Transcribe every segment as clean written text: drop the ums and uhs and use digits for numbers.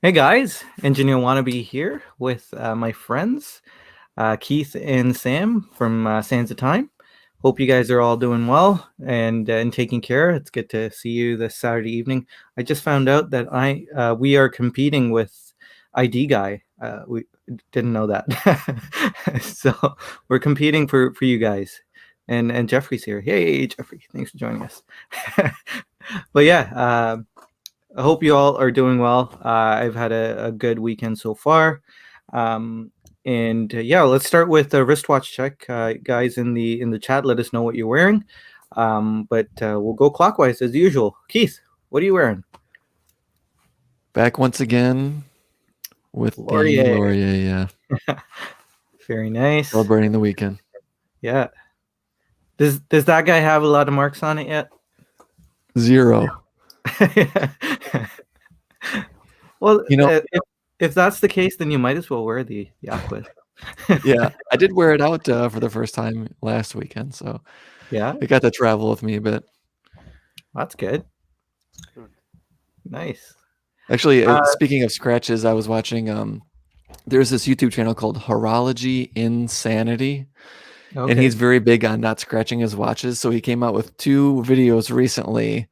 Hey guys, Engineer Wannabe here with my friends Keith and Sam from Sands of Time. Hope you guys are all doing well and taking care. It's good to see you this Saturday evening. I just found out that we are competing with ID Guy. We didn't know that, so we're competing for you guys. And Jeffrey's here. Hey Jeffrey, thanks for joining us. But yeah. I hope you all are doing well. I've had a good weekend so far. And let's start with a wristwatch check. Guys in the chat, let us know what you're wearing. But we'll go clockwise as usual. Keith, what are you wearing? Back once again with Laurier. the Laurier, yeah. Very nice. Celebrating the weekend. Yeah. Does that guy have a lot of marks on it yet? 0. Well, if that's the case, then you might as well wear the Aqua. Yeah, I did wear it out for the first time last weekend, so yeah, it got to travel with me a bit. That's good. Nice. Actually, speaking of scratches, I was watching. There's this YouTube channel called Horology Insanity, and he's very big on not scratching his watches. So he came out with 2 videos recently,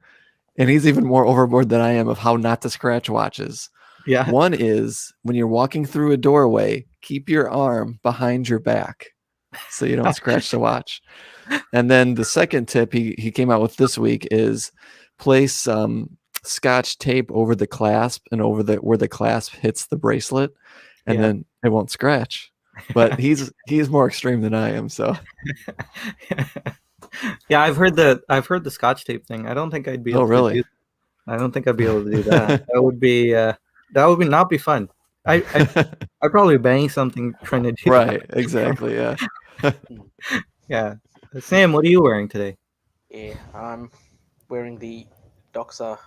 and he's even more overboard than I am of how not to scratch watches. Yeah. One is when you're walking through a doorway, keep your arm behind your back so you don't scratch the watch. And then the second tip he came out with this week is place Scotch tape over the clasp and over where the clasp hits the bracelet, and then it won't scratch. But he's more extreme than I am, so. Yeah, I've heard the Scotch tape thing. I don't think I'd be able to do that. I don't think I'd be able to do that. That would not be fun. I'd probably bang something trying to do right, that. Exactly, yeah. Yeah. Sam, what are you wearing today? Yeah, I'm wearing the Doxa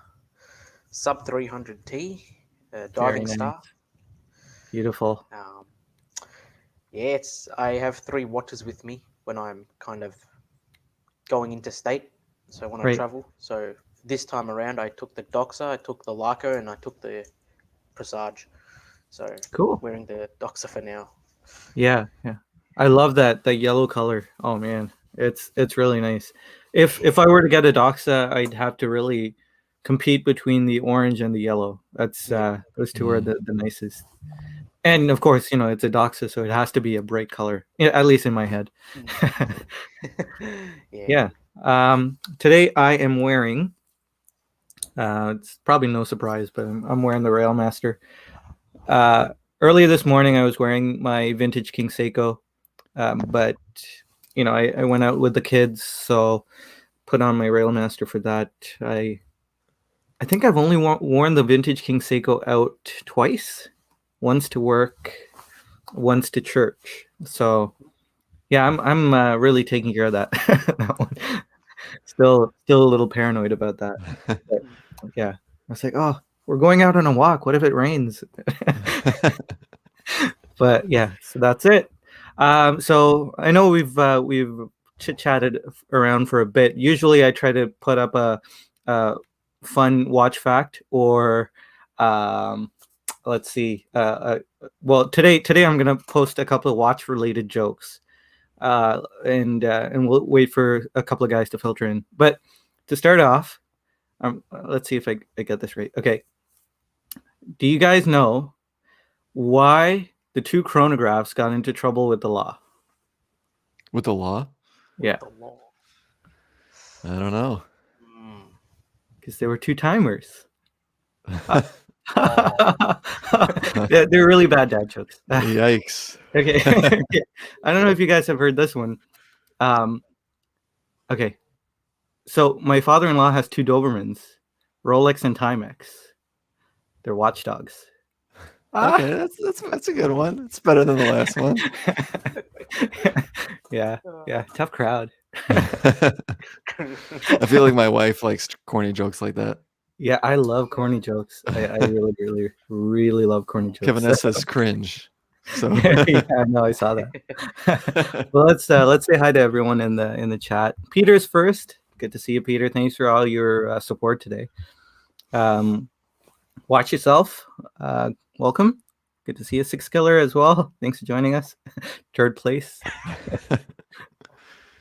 Sub 300T diving star. Beautiful. I have 3 watches with me when I'm kind of going interstate, so when I travel. So this time around, I took the Doxa, I took the Leica, and I took the Presage. So cool. Wearing the Doxa for now. Yeah. I love that yellow color. Oh man, it's really nice. If I were to get a Doxa, I'd have to really compete between the orange and the yellow. That's those two are the nicest. And of course, it's a Doxa, so it has to be a bright color, at least in my head. Yeah. Today I am wearing. It's probably no surprise, but I'm wearing the Railmaster. Earlier this morning, I was wearing my vintage King Seiko, but I went out with the kids, so put on my Railmaster for that. I think I've only worn the vintage King Seiko out twice. Once to work, once to church. So, yeah, I'm really taking care of that. That one. Still a little paranoid about that. But, yeah, I was like, oh, we're going out on a walk. What if it rains? But yeah, so that's it. So I know we've chit-chatted around for a bit. Usually, I try to put up a fun watch fact or. Let's see. Well, today I'm gonna post a couple of watch-related jokes, and we'll wait for a couple of guys to filter in. But to start off, let's see if I get this right. Okay. Do you guys know why the 2 chronographs got into trouble with the law? With the law? Yeah. The law. I don't know. Because there were 2 timers. Yeah, they're really bad dad jokes. Yikes. Okay. I don't know if you guys have heard this one. Okay. So my father-in-law has 2 Dobermans, Rolex and Timex. They're watchdogs. Okay, that's a good one. It's better than the last one. Yeah, tough crowd. I feel like my wife likes corny jokes like that. Yeah, I love corny jokes. I really, really, really love corny jokes. Kevin S says cringe. So yeah, no, I saw that. Well, let's say hi to everyone in the chat. Peter's first. Good to see you, Peter. Thanks for all your support today. Watch yourself. Welcome. Good to see you, Six Killer, as well. Thanks for joining us. Third place.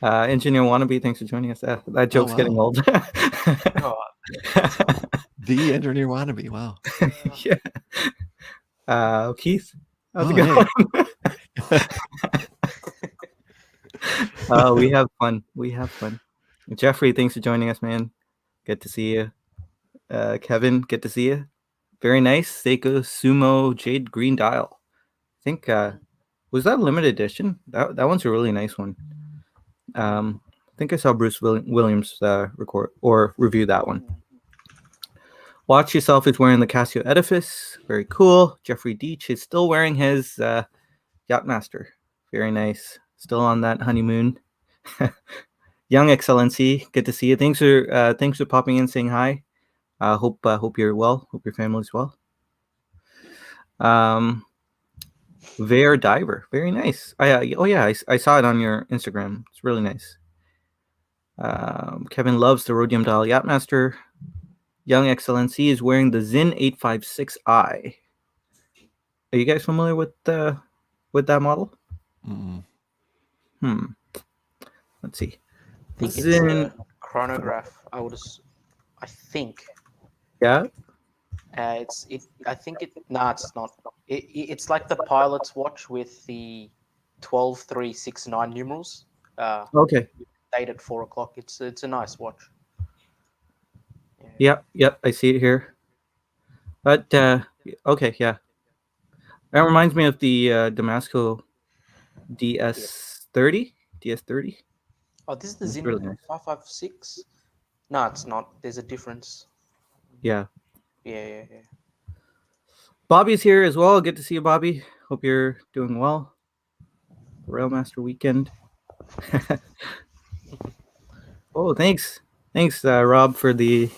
Engineer Wannabe, thanks for joining us. That joke's getting wow. old. The engineer wannabe. Wow. Yeah. Keith, how's it Oh, going? We have fun. We have fun. Jeffrey, thanks for joining us, man. Good to see you. Kevin, good to see you. Very nice. Seiko Sumo Jade Green Dial. I think was that a limited edition? That one's a really nice one. I think I saw Bruce Williams record or review that one. Watch Yourself is wearing the Casio Edifice. Very cool. Jeffrey Deach is still wearing his Yachtmaster. Very nice. Still on that honeymoon. Young Excellency, good to see you. Thanks for popping in, saying hi. Hope you're well. Hope your family's well. Bear Diver, very nice. I saw it on your Instagram. It's really nice. Kevin loves the rhodium dial Yachtmaster. Young Excellency is wearing the Zin 856i. Are you guys familiar with that model? Mm-mm. Let's see. I think it's a chronograph. I think. Yeah. I think it. Nah, it's not. It's like the pilot's watch with the 12369 numerals. Okay. Date at 4 o'clock. It's a nice watch. Yep. I see it here. But okay, yeah. That reminds me of the Damasco DS30. DS30. Oh, this is the Zin really nice. 556. No, it's not. There's a difference. Yeah. Yeah. Bobby's here as well. Good to see you, Bobby. Hope you're doing well. Railmaster weekend. Oh, thanks, Rob, for the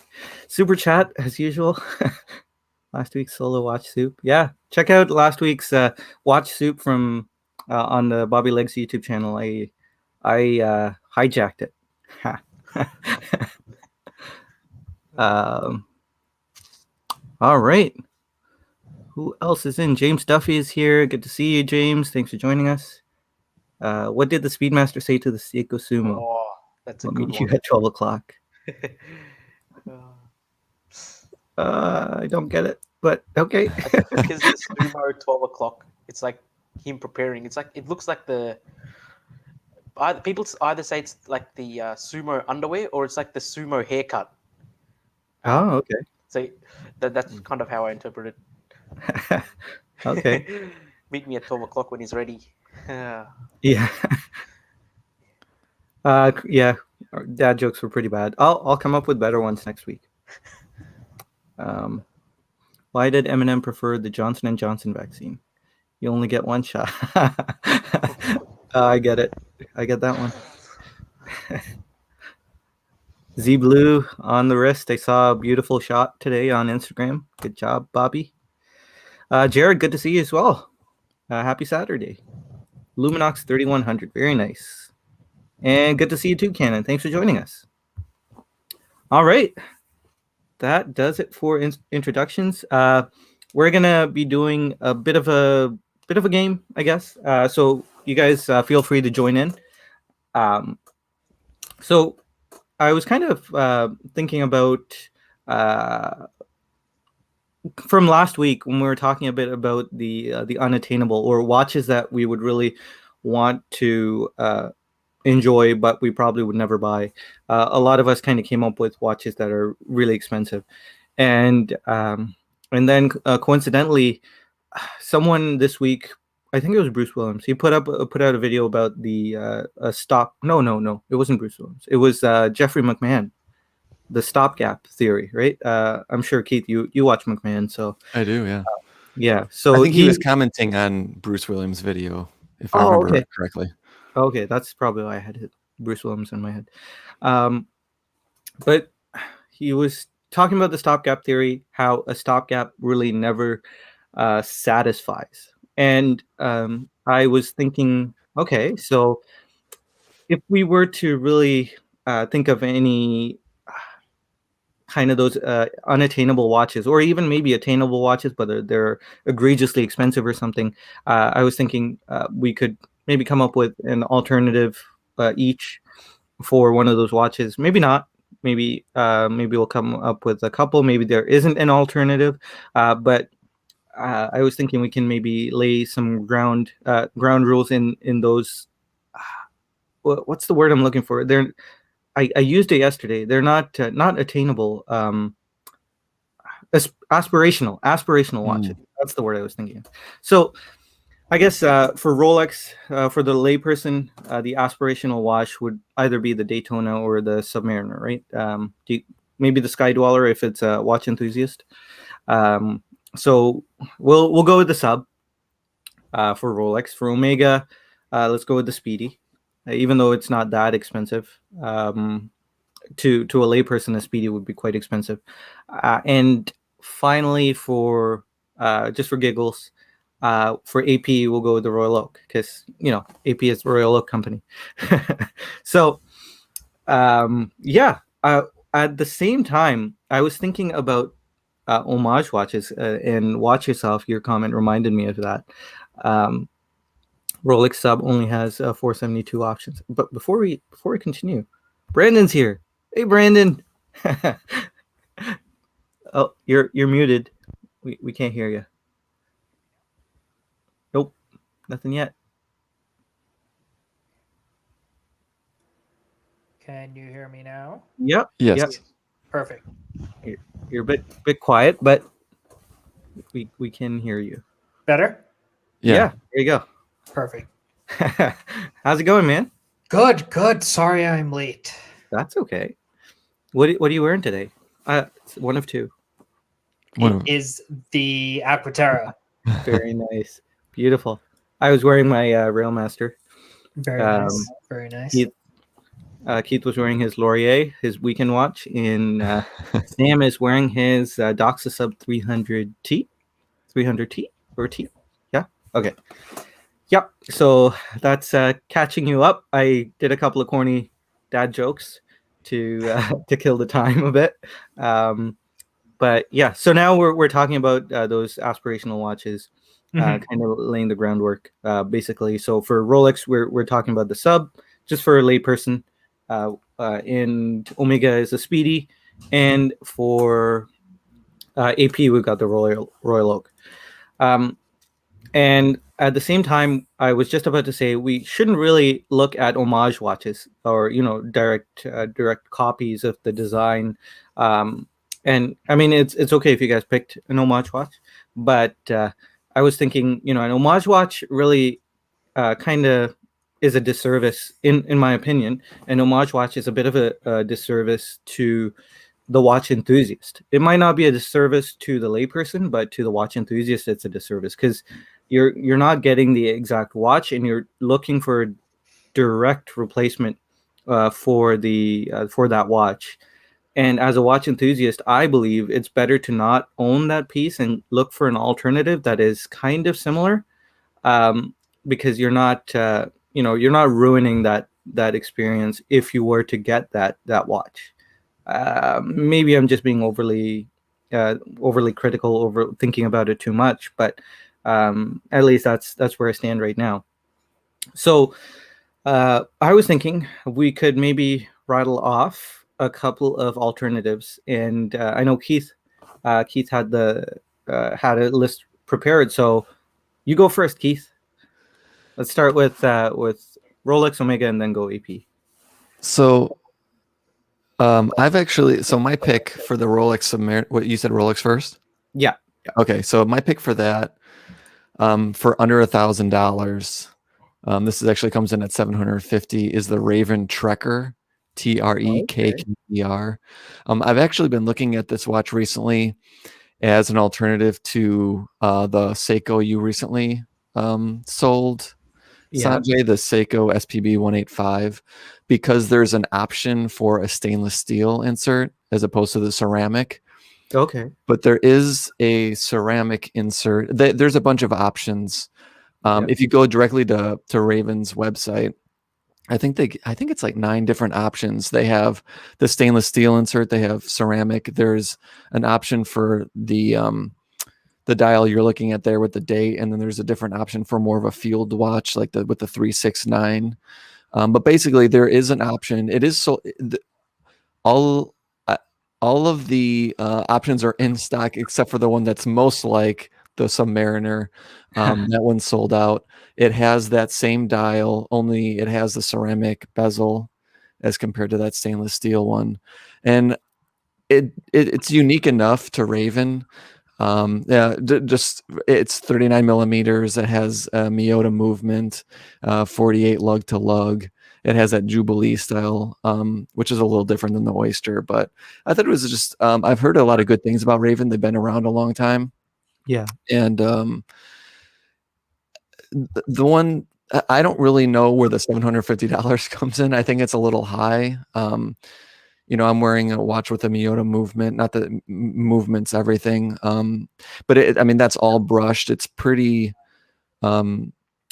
super chat as usual. Last week's solo watch soup. Yeah, check out last week's watch soup from on the Bobby Legs YouTube channel. I hijacked it. All right. Who else is in? James Duffy is here. Good to see you, James. Thanks for joining us. What did the Speedmaster say to the Seiko Sumo? Oh, that's a We'll good meet you one. at 12 o'clock. I don't get it, but okay. Because the Sumo 12 o'clock, it's like him preparing. It's like it looks like people either say it's like the sumo underwear or it's like the sumo haircut. Oh, okay. So that's kind of how I interpret it. Okay. Meet me at 12 o'clock when he's ready. Yeah. Yeah. Dad jokes were pretty bad. I'll come up with better ones next week. Why did Eminem prefer the Johnson & Johnson vaccine? You only get one shot. I get it. I get that one. Z Blue on the wrist. I saw a beautiful shot today on Instagram. Good job, Bobby. Jared, good to see you as well. Happy Saturday. Luminox 3100. Very nice. And good to see you too, Cannon. Thanks for joining us. All right. That does it for introductions. We're gonna be doing a bit of a game, I guess. So you guys feel free to join in. So I was kind of thinking about from last week when we were talking a bit about the unattainable or watches that we would really want to enjoy, but we probably would never buy. A lot of us kind of came up with watches that are really expensive, and then coincidentally, someone this week, I think it was Bruce Williams, he put out a video about the stop. No, it wasn't Bruce Williams. It was Jeffrey McMahon, the stopgap theory, right? I'm sure Keith, you watch McMahon, so I do, yeah. Yeah, so I think he was commenting on Bruce Williams' video, if I remember it correctly. Okay, that's probably why I had hit Bruce Williams in my head. But he was talking about the stopgap theory, how a stopgap really never satisfies. And I was thinking, okay, so if we were to really think of any kind of those unattainable watches, or even maybe attainable watches, but they're egregiously expensive or something. I was thinking we could maybe come up with an alternative each for one of those watches. Maybe not. Maybe we'll come up with a couple. Maybe there isn't an alternative, but I was thinking we can maybe lay some ground rules in those. What's the word I'm looking for? I used it yesterday. They're not attainable. Aspirational watches. That's the word I was thinking. So I guess for Rolex, for the layperson, the aspirational watch would either be the Daytona or the Submariner, right? Maybe the Sky Dweller if it's a watch enthusiast. So we'll go with the Sub for Rolex. For Omega, let's go with the Speedy, even though it's not that expensive. To a layperson, a Speedy would be quite expensive. And finally, for just for giggles, for AP, we'll go with the Royal Oak because AP is the Royal Oak company. So at the same time, I was thinking about Homage watches, and Watch Yourself. Your comment reminded me of that. Rolex Sub only has 472 options. But before we continue, Brandon's here. Hey, Brandon. Oh, you're muted. We can't hear you. Nope, nothing yet. Can you hear me now? Yep. Yes. Yep. Perfect. You're a bit quiet, but we can hear you. Better? Yeah. There you go. Perfect. How's it going, man? Good. Sorry I'm late. That's okay. What are you wearing today? It's one of two. It is the Aquaterra. Very nice. Beautiful. I was wearing my Railmaster. Very nice. Very nice. Keith was wearing his Laurier, his weekend watch, and Sam is wearing his Doxa Sub 300T. 300T or T? Yeah. Okay. Yep. So that's catching you up. I did a couple of corny dad jokes to kill the time a bit. But yeah, so now we're talking about those aspirational watches, kind of laying the groundwork, basically. So for Rolex, we're talking about the Sub, just for a layperson. And Omega is a Speedy, and for AP, we've got the Royal Oak. And at the same time, I was just about to say we shouldn't really look at homage watches or direct copies of the design. And I mean, it's okay if you guys picked an homage watch, but I was thinking, an homage watch really kind of is a disservice, in my opinion. An homage watch is a bit of a disservice to the watch enthusiast. It might not be a disservice to the layperson, but to the watch enthusiast, it's a disservice because you're not getting the exact watch, and you're looking for a direct replacement for that watch. And as a watch enthusiast, I believe it's better to not own that piece and look for an alternative that is kind of similar, because you're not ruining that experience if you were to get that watch. Maybe I'm just being overly critical, over thinking about it too much, but at least that's where I stand right now. So I was thinking we could maybe rattle off a couple of alternatives, and I know Keith had a list prepared, so you go first, Keith. Let's start with Rolex, Omega, and then go AP. So my pick for the Rolex Submariner, what you said, Rolex first? Yeah. Okay, so my pick for that, for under $1,000, this actually comes in at $750, is the Raven Trekker, Trekker. I've actually been looking at this watch recently as an alternative to the Seiko you recently sold. Yeah. Sanjay, the Seiko SPB 185, because there's an option for a stainless steel insert as opposed to the ceramic. Okay. But there is a ceramic insert. There's a bunch of options. If you go directly to Raven's website, I think it's like 9 different options. They have the stainless steel insert, they have ceramic. There's an option for the dial you're looking at there with the date, and then there's a different option for more of a field watch, like with the 369. But basically, there is an option. It is all of the options are in stock except for the one that's most like the Submariner. That one's sold out. It has that same dial, only it has the ceramic bezel as compared to that stainless steel one, and it's unique enough to Raven. Just it's 39 millimeters. It has a Miyota movement, 48 lug to lug. It has that Jubilee style, which is a little different than the Oyster. But I thought it was just I've heard a lot of good things about Raven. They've been around a long time. Yeah, and the one I don't really know where the $750 comes in. I think it's a little high. I'm wearing a watch with a Miyota movement. Not that movement's everything, but that's all brushed. It's pretty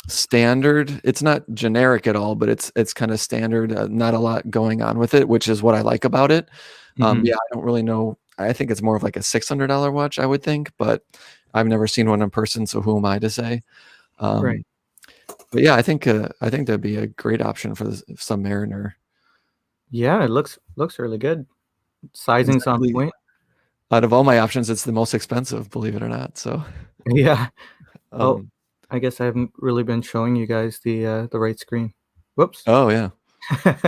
standard. It's not generic at all, but it's kind of standard. Not a lot going on with it, which is what I like about it. I don't really know. I think it's more of like a $600 watch, I would think, but I've never seen one in person, so who am I to say? right. But yeah, I think that'd be a great option for the Submariner. Yeah, it looks really good. Sizing's on point. Out of all my options, it's the most expensive, believe it or not. So Yeah. I guess I haven't really been showing you guys the right screen. Whoops. Oh yeah,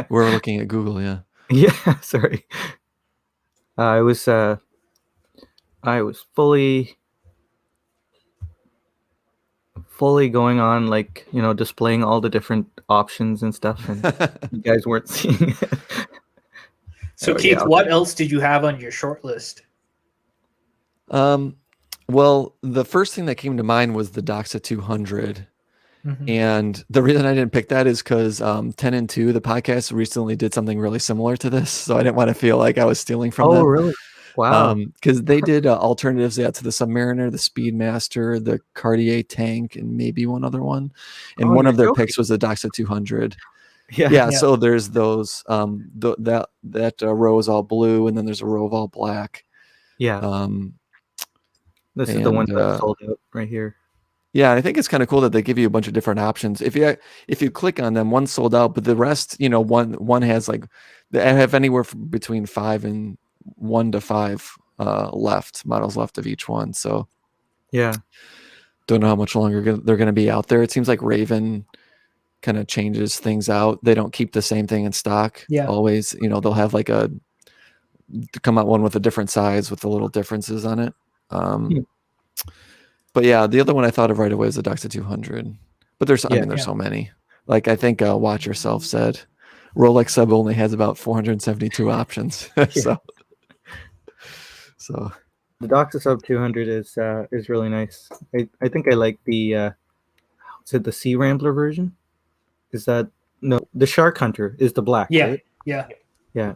we're looking at Google. Yeah. Yeah. Sorry. I was fully going on, like, displaying all the different options and stuff, and you guys weren't seeing it. So Keith, what else did you have on your short list? Well, the first thing that came to mind was the Doxa 200. And the reason I didn't pick that is because 10 and 2, the podcast, recently did something really similar to this. So I didn't want to feel like I was stealing from them. Oh, really? Wow. Because they did alternatives to the Submariner, the Speedmaster, the Cartier Tank, and maybe one other one. And one of their picks was the Doxa 200. Yeah. So there's those. That row is all blue, and then there's a row of all black. Yeah. This is the one that sold out right here. Yeah, I think it's kind of cool that they give you a bunch of different options. If you click on them, one's sold out, but the rest, one has like they have anywhere between 5 and 1 to 5 models left of each one. So yeah, don't know how much longer they're going to be out there. It seems like Raven kind of changes things out. They don't keep the same thing in stock. Yeah, always. They'll have like come out one with a different size with the little differences on it. But yeah, the other one I thought of right away is the Doxa 200. But there's so many. Like I think Watch Yourself said, Rolex Sub only has about 472 options. So the Doxa Sub 200 is really nice. I think I like the is it the Sea Rambler version? Is that the Shark Hunter is the black? Yeah, right? yeah.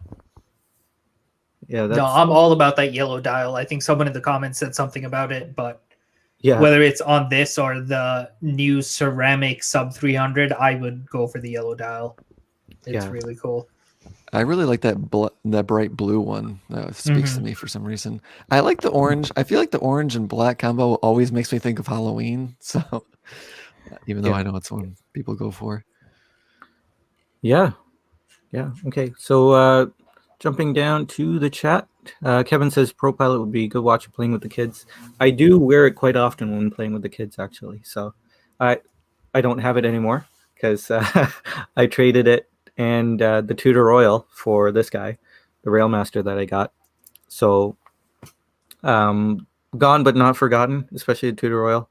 No, I'm all about that yellow dial. I think someone in the comments said something about it, but yeah, whether it's on this or the new ceramic Sub 300, I would go for the yellow dial. It's really cool. I really like that bright blue one. That speaks to me for some reason. I like the orange. I feel like the orange and black combo always makes me think of Halloween. So even though I know it's one people go for. Yeah. Okay. So jumping down to the chat, Kevin says Pro Pilot would be a good watch playing with the kids. I do wear it quite often when playing with the kids, actually. So I don't have it anymore because I traded it and the Tudor Royal for this guy, the Railmaster that I got. So gone but not forgotten, especially the Tudor Royal.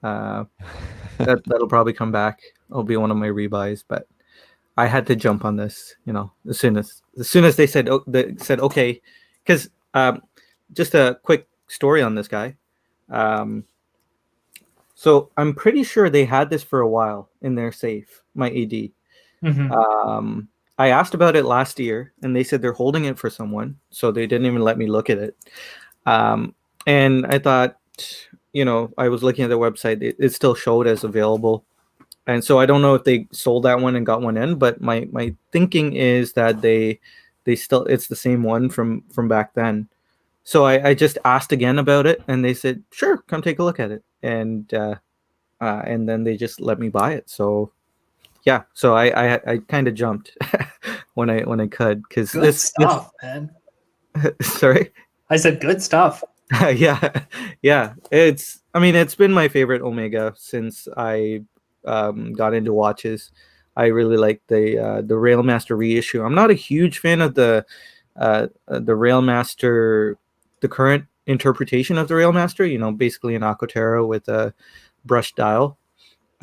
That'll probably come back. It'll be one of my rebuys, but I had to jump on this, as soon as they said okay, because just a quick story on this guy. So I'm pretty sure they had this for a while in their safe, my AD. I asked about it last year, and they said they're holding it for someone, so they didn't even let me look at it. And I thought, I was looking at their website; it still showed as available. And so I don't know if they sold that one and got one in, but my thinking is that they still, it's the same one from back then. So I just asked again about it, and they said, sure, come take a look at it. And then they just let me buy it. So yeah, so I kind of jumped when I could, because Good stuff, man. Sorry. I said good stuff. yeah. It's been my favorite Omega since I got into watches. I really like the Railmaster reissue. I'm not a huge fan of the Railmaster, the current interpretation of the Railmaster. You know, basically an Aquaterra with a brush dial.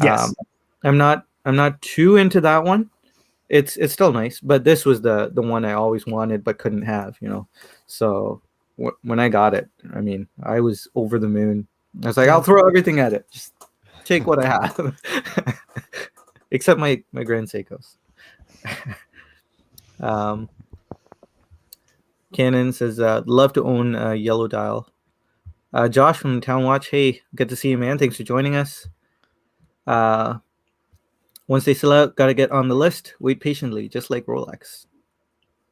Yes. I'm not too into that one. It's still nice, but this was the one I always wanted but couldn't have. You know, so when I got it, I mean, I was over the moon. I was like, I'll throw everything at it. Just take what I have, except my Grand Seikos. Cannon says, love to own a yellow dial. Josh from Town Watch, hey, good to see you, man. Thanks for joining us. Once they sell out, gotta get on the list. Wait patiently, just like Rolex.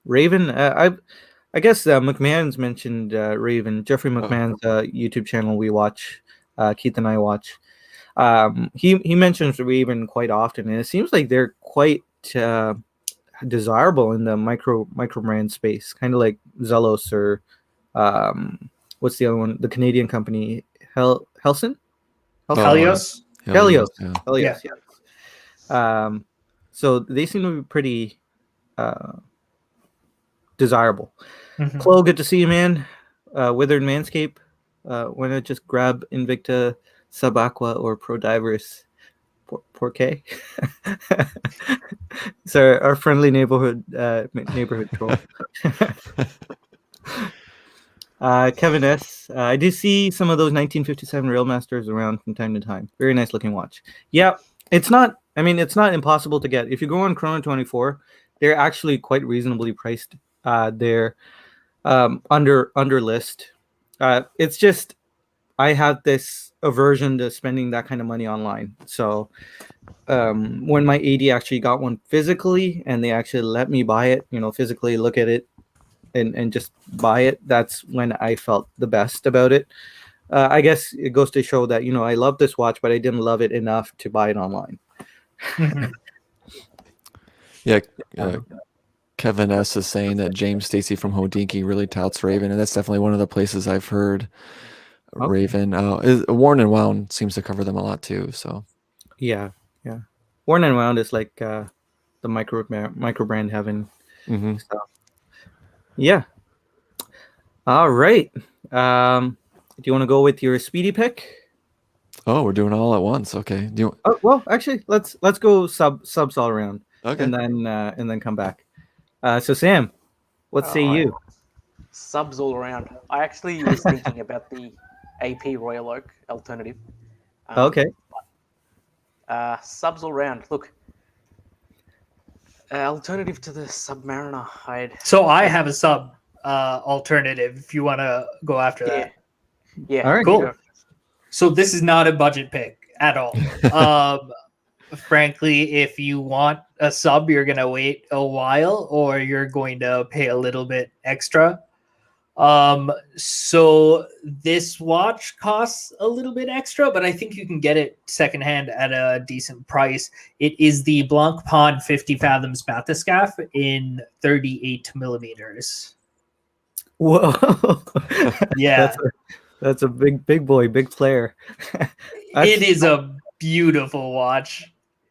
Raven, I guess McMahon's mentioned Raven. Jeffrey McMahon's YouTube channel we watch. Keith and I watch. He mentions Raven quite often, and it seems like they're quite desirable in the micro brand space, kind of like Zelos or what's the other one? The Canadian company Helios. Helios. Yeah. So they seem to be pretty desirable. Mm-hmm. Chloe, good to see you, man. Withered Manscape. Why not just grab Invicta, Subaqua, or Pro Divers? Porqué. So our friendly neighborhood troll. Kevin S. I do see some of those 1957 Railmasters around from time to time. Very nice looking watch. Yeah, it's not impossible to get. If you go on Chrono 24, they're actually quite reasonably priced. They're under list. It's just I have this aversion to spending that kind of money online. So when my AD actually got one physically and they actually let me buy it, physically look at it and just buy it, that's when I felt the best about it. I guess it goes to show that, I love this watch, but I didn't love it enough to buy it online. Mm-hmm. Yeah. Kevin S. is saying that James Stacy from Hodinkee really touts Raven, and that's definitely one of the places I've heard Raven. Worn and Wound seems to cover them a lot too. So yeah. Worn and Wound is like the micro brand heaven. Mm-hmm. So, yeah. All right. Do you want to go with your speedy pick? Oh, we're doing it all at once. Okay. Well, actually, let's go subs all around. Okay. And then come back. So Sam, what say you? Subs all around. I actually was thinking about the AP Royal Oak alternative. Okay. Subs all around. Look, alternative to the Submariner. I have a sub alternative if you want to go after that. Yeah. All right. Cool. So this is not a budget pick at all. Frankly, if you want a sub, you're going to wait a while or you're going to pay a little bit extra. So this watch costs a little bit extra, but I think you can get it secondhand at a decent price. It is the Blancpain 50 Fathoms Bathyscaphe in 38 millimeters. Whoa. Yeah. That's a big boy, big player. It is a beautiful watch.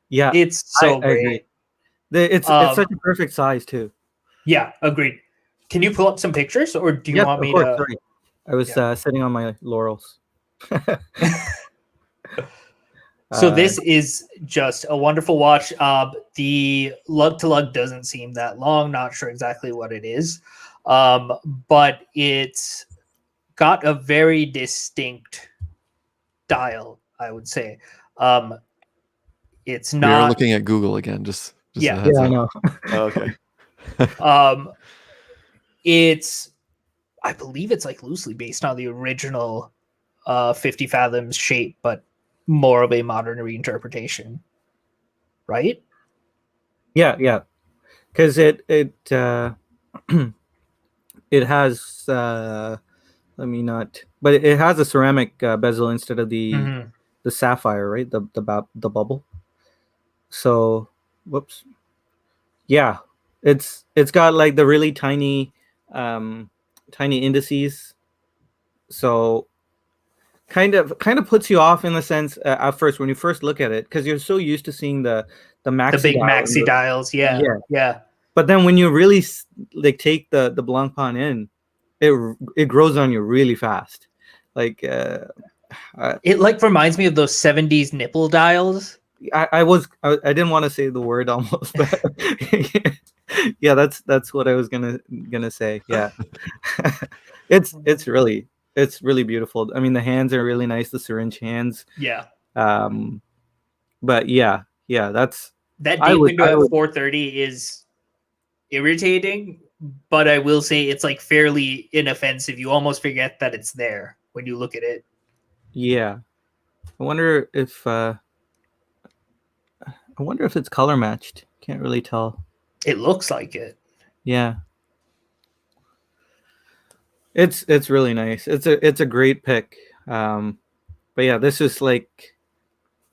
Yeah. It's so I great. agree. It's such a perfect size too. Yeah, agreed. Can you pull up some pictures, or do you want me to? Sorry. I was sitting on my laurels. So this is just a wonderful watch. The lug to lug doesn't seem that long. Not sure exactly what it is, but it's got a very distinct dial, I would say. It's not. We're looking at Google again. Just Yeah, I know. Oh, okay. I believe it's like loosely based on the original 50 Fathoms shape, but more of a modern reinterpretation. right? Yeah, because it it has let me not, but it has a ceramic bezel instead of Mhm. the sapphire, right? The bubble. So, whoops. Yeah, it's got like the really um, tiny indices. So kind of puts you off in the sense at first when you first look at it because you're so used to seeing the The maxi big dial and maxi dials. Yeah. yeah. Yeah. But then when you really like take the Blancpain in, it grows on you really fast. Like It like reminds me of those 70s nipple dials. I didn't want to say the word almost, but yeah, that's what I was gonna say. Yeah, it's really beautiful. I mean, the hands are really nice, the syringe hands. Yeah. Um, but yeah, that's That I date would window at 4:30 is irritating, but I will say it's like fairly inoffensive. You almost forget that it's there when you look at it. yeah. I wonder if it's color matched. Can't really tell. It looks like it. Yeah. It's really nice. It's a great pick. But yeah, this is like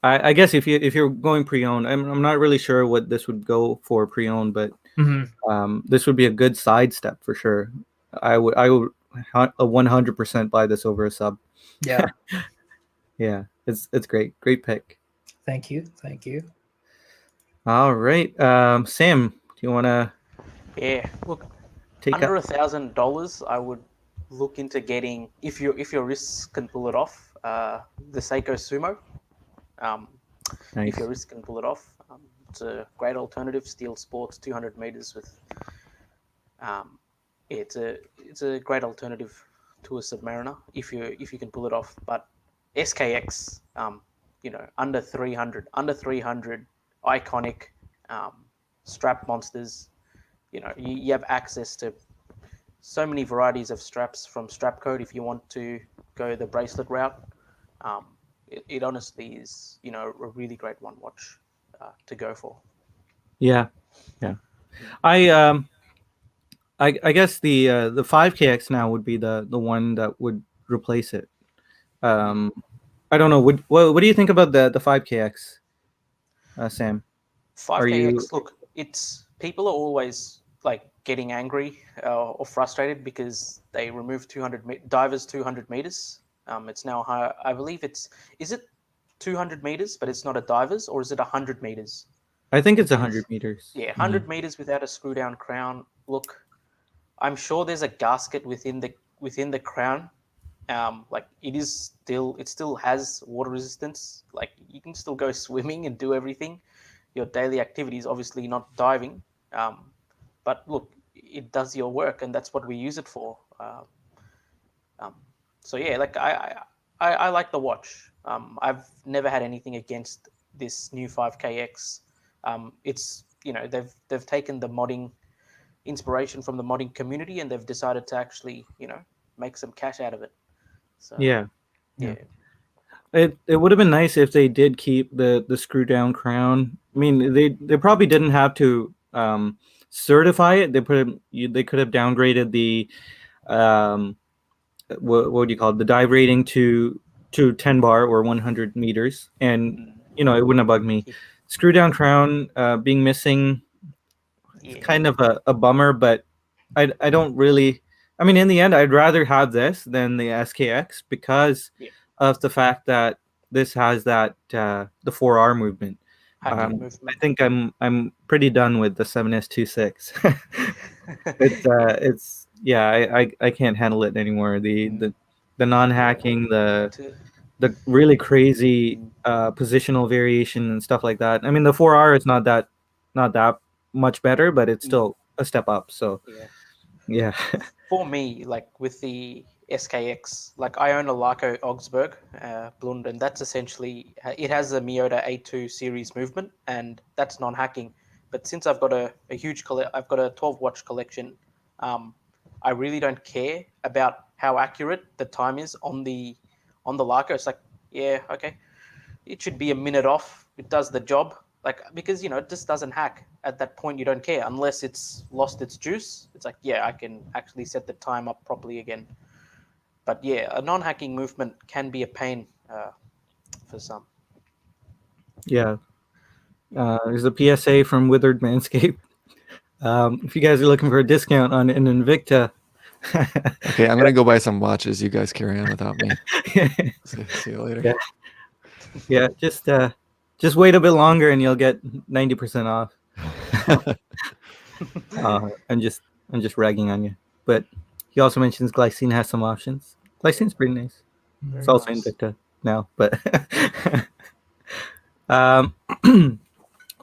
I guess if you're going pre-owned, I'm not really sure what this would go for pre-owned, but Mhm. this would be a good sidestep for sure. I would 100% buy this over a sub. Yeah. Yeah, it's great pick. Thank you. Thank you. All right, Sam, do you want to Yeah, look, take under up? $1,000, I would look into getting, if your wrists can pull it off, the Seiko Sumo. Nice. If your wrist can pull it off, it's a great alternative. Steel Sports 200 meters with, it's a great alternative to a Submariner if you can pull it off. But SKX, under 300, iconic strap monsters. You have access to so many varieties of straps from Strapcode if you want to go the bracelet route. It honestly is, a really great one watch to go for. Yeah. I I guess the 5KX now would be the one that would replace it. Um, I don't know. What do you think about the 5KX, Sam? Are you 5KX, look, it's people are always like getting angry or frustrated because they removed divers 200 meters. It's now higher. I believe is it 200 meters, but it's not a divers, or is it 100 meters? I think it's And 100 meters. yeah, 100 meters without a screw down crown. Look, I'm sure there's a gasket within the crown. Like it still has water resistance. Like you can still go swimming and do everything. Your daily activities, obviously not diving, but look, it does your work, and that's what we use it for. So yeah, like I like the watch. I've never had anything against this new 5KX. It's they've taken the modding inspiration from the modding community, and they've decided to actually make some cash out of it. So Yeah. yeah. It would have been nice if they did keep the screw down crown. I mean, they probably didn't have to certify it. They could have downgraded the um, what would you call it, the dive rating to 10 bar or 100 meters, and it wouldn't have bugged me. Screw down crown being missing, it's Yeah. kind of a bummer, but I don't really. I mean, in the end, I'd rather have this than the SKX because of the fact that this has that the 4R movement. Hacking I movement. think I'm pretty done with the 7S26. It's yeah, I can't handle it anymore. The non-hacking, the really crazy positional variation and stuff like that. I mean, the 4R is not that much better, but it's still a step up. So yeah. For me, like with the SKX, like I own a Leica Augsburg Blund, and that's essentially it has a Miyota A2 series movement, and that's non-hacking. But since I've got a huge I've got a 12 watch collection. I really don't care about how accurate the time is on the Leica. It's like, yeah, okay, it should be a minute off. It does the job. Like, because it just doesn't hack. At that point, you don't care unless it's lost its juice. It's like, yeah, I can actually set the time up properly again. But yeah, a non-hacking movement can be a pain for some. Yeah. There's a PSA from Withered Manscaped. If you guys are looking for a discount on an Invicta. Okay, I'm gonna go buy some watches. You guys carry on without me. See you later. Yeah, just wait a bit longer and you'll get 90% off. I'm just ragging on you. But he also mentions Glycine has some options. Glycine's pretty nice. Very It's also nice. Invicta now, but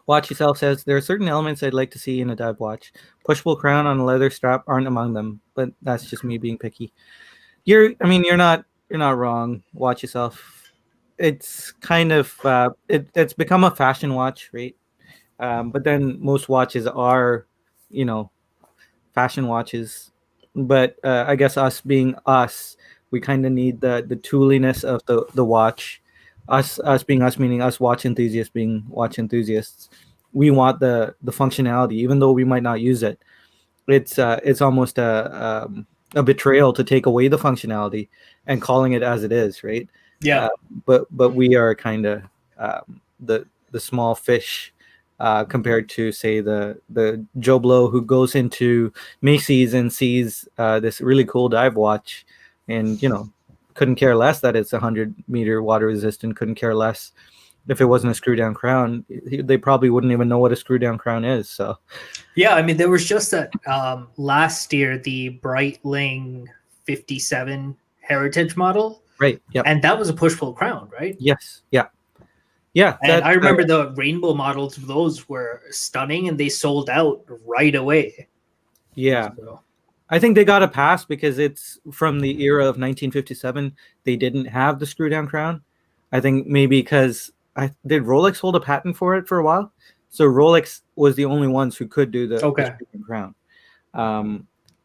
Watch Yourself says there are certain elements I'd like to see in a dive watch. Pushable crown on a leather strap aren't among them, but that's just me being picky. You're not wrong. Watch Yourself. It's kind of it's become a fashion watch, right? But then most watches are, fashion watches. But I guess us being us, we kind of need the tooliness of the watch. Us being us, meaning us watch enthusiasts being watch enthusiasts. We want the functionality, even though we might not use it. It's almost a betrayal to take away the functionality and calling it as it is, right? Yeah. But we are kind of the small fish compared to, say, the Joe Blow who goes into Macy's and sees this really cool dive watch, and couldn't care less that it's 100-meter water resistant. Couldn't care less if it wasn't a screw down crown. They probably wouldn't even know what a screw down crown is. So yeah, I mean, there was just that last year, the Breitling 57 Heritage model. Right. Yeah. And that was a push-pull crown, right? Yes. Yeah. Yeah. And I remember the rainbow models of those were stunning, and they sold out right away. Yeah. So. I think they got a pass because it's from the era of 1957. They didn't have the screw down crown. I think maybe because did Rolex hold a patent for it for a while? So Rolex was the only ones who could do the screw down crown.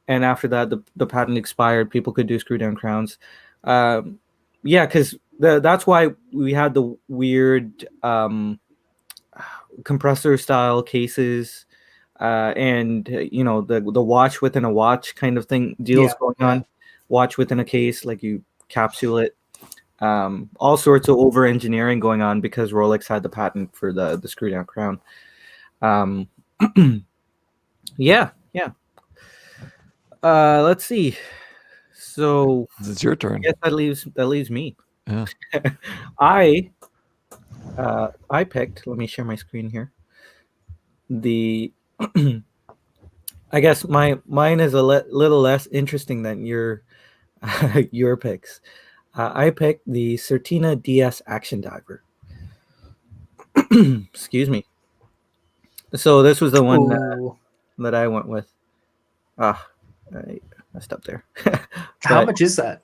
And after that, the patent expired. People could do screw down crowns. Yeah, because that's why we had the weird compressor style cases. And the watch within a watch kind of thing deals going on. Watch within a case, like you capsule it. All sorts of over engineering going on because Rolex had the patent for the screw down crown. Yeah. Let's see. So it's your turn. Yes, that leaves me. Yeah. I picked. Let me share my screen here. I guess mine is a little less interesting than your picks. I picked the Certina DS Action Diver. Excuse me. So this was the one that I went with. I messed up there. How much is that?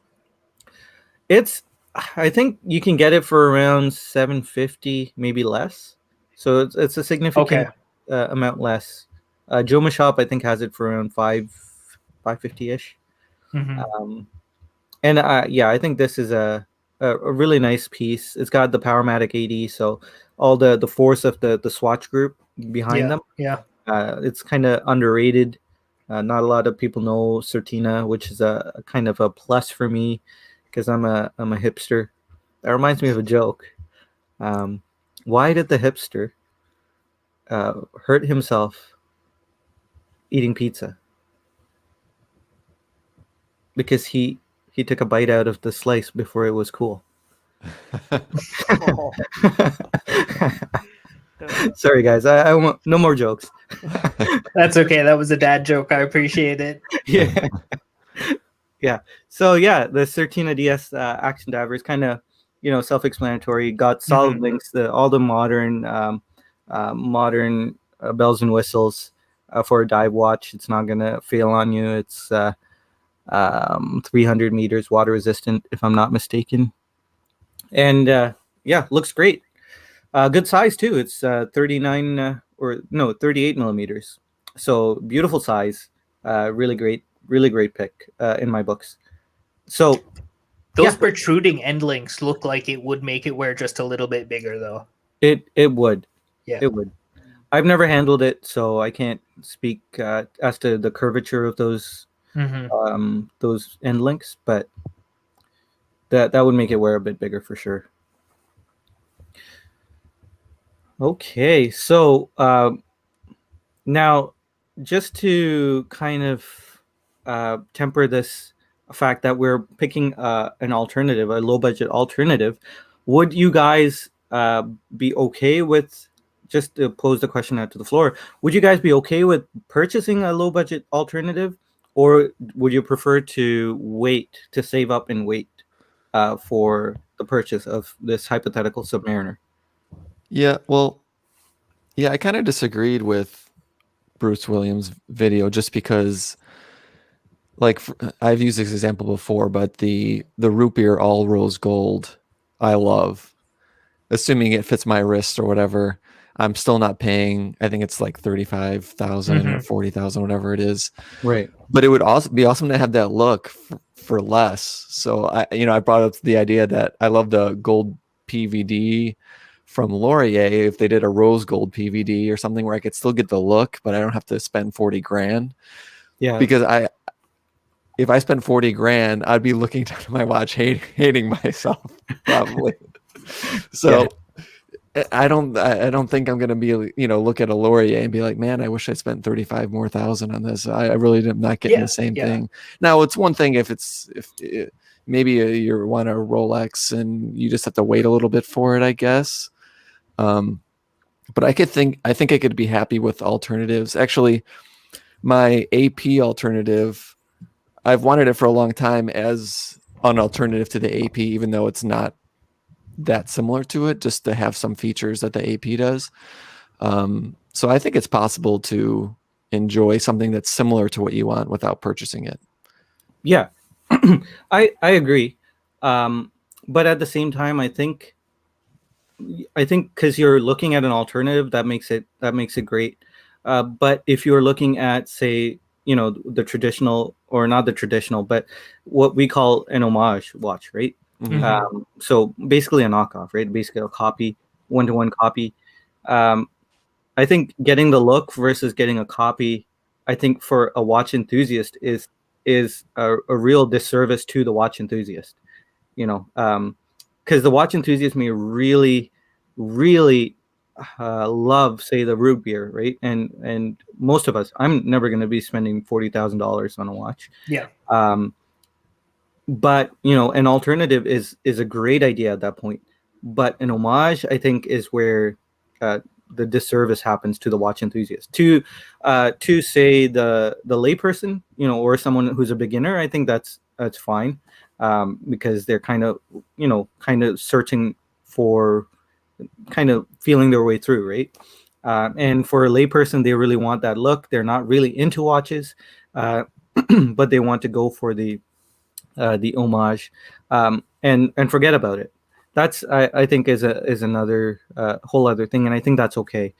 I think you can get it for around $750, maybe less. So it's a significant amount less. Joe Mashop, I think, has it for around $550-ish. Mm-hmm. And I think this is a really nice piece. It's got the Powermatic AD, so all the force of the Swatch group behind them. Yeah. It's kind of underrated. Not a lot of people know Certina, which is a kind of a plus for me because I'm a hipster. That reminds me of a joke. Why did the hipster hurt himself eating pizza? Because he took a bite out of the slice before it was cool. Sorry, guys. I want no more jokes. That's okay. That was a dad joke. I appreciate it. Yeah. Yeah. So the Certina DS Action Diver is kind of self-explanatory. Got solid links, all the modern bells and whistles for a dive watch. It's not gonna fail on you. It's 300 meters water resistant, if I'm not mistaken. And looks great. Good size too. It's 38 millimeters. So beautiful size. Really great pick in my books. So those protruding end links look like it would make it wear just a little bit bigger, though. It would. Yeah. It would. I've never handled it, so I can't speak as to the curvature of those end links, but that would make it wear a bit bigger for sure. Okay, so now just to kind of temper this fact that we're picking an alternative, a low budget alternative, would you guys be okay with, just to pose the question out to the floor, would you guys be okay with purchasing a low budget alternative, or would you prefer to wait, to save up and wait for the purchase of this hypothetical Submariner? Yeah, well, yeah, I kind of disagreed with Bruce Williams' video just because, like, I've used this example before, but the root beer all rose gold, I love. Assuming it fits my wrist or whatever, I'm still not paying. I think it's like 35,000 or 40,000, whatever it is. Right. But it would also be awesome to have that look for less. So I brought up the idea that I love the gold PVD from Laurier. If they did a rose gold PVD or something where I could still get the look, but I don't have to spend 40 grand. Yeah. Because if I spend 40 grand, I'd be looking down at my watch, hating myself probably. So I don't think I'm gonna be, look at a Laurier and be like, man, I wish I spent 35 more thousand on this. I really am not getting the same thing. Now it's one thing if maybe you want a Rolex and you just have to wait a little bit for it, I guess. But I think I could be happy with alternatives. Actually, my AP alternative, I've wanted it for a long time as an alternative to the AP, even though it's not that similar to it, just to have some features that the AP does. So I think it's possible to enjoy something that's similar to what you want without purchasing it. Yeah, I agree. But at the same time, I think because you're looking at an alternative, that makes it great. But if you're looking at, say, the traditional, or not the traditional, but what we call an homage watch, right? So basically a knockoff, right? Basically a copy, one-to-one copy. I think getting the look versus getting a copy, I think for a watch enthusiast is a real disservice to the watch enthusiast. Because the watch enthusiast may really, really love, say, the root beer, right? And most of us, I'm never going to be spending $40,000 on a watch. Yeah. But an alternative is a great idea at that point. But an homage, I think, is where the disservice happens to the watch enthusiast. To say the layperson, or someone who's a beginner, I think that's fine, because they're kind of searching for, kind of feeling their way through, right? And for a layperson, they really want that look. They're not really into watches, but they want to go for the homage, and forget about it. That's I think is another whole other thing, and I think that's okay.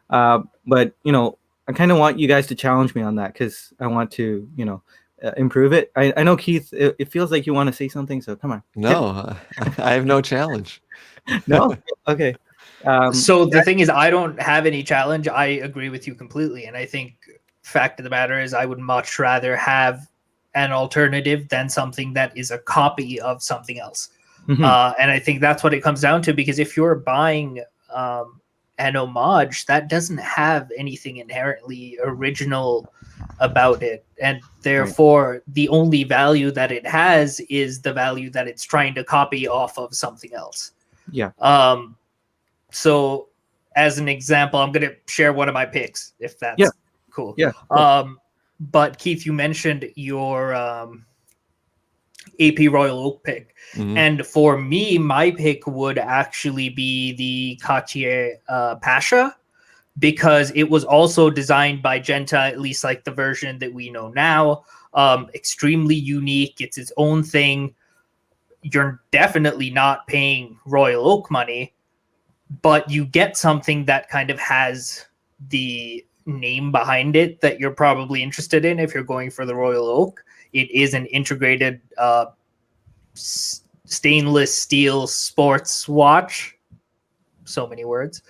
But I kind of want you guys to challenge me on that, because I want to improve it. I know, Keith, it feels like you want to say something, so come on. No, I have no challenge. No? Okay. So the thing is, I don't have any challenge. I agree with you completely, and I think fact of the matter is I would much rather have an alternative than something that is a copy of something else. And I think that's what it comes down to, because if you're buying an homage, that doesn't have anything inherently original about it, and therefore the only value that it has is the value that it's trying to copy off of something else. Yeah. So as an example, I'm going to share one of my picks, if that's cool. Yeah. But Keith, you mentioned your AP Royal Oak pick. And for me, my pick would actually be the Cartier Pasha, because it was also designed by Genta, at least like the version that we know now. Extremely unique. It's its own thing. You're definitely not paying Royal Oak money, but you get something that kind of has the name behind it that you're probably interested in if you're going for the Royal Oak. It is an integrated stainless steel sports watch. So many words.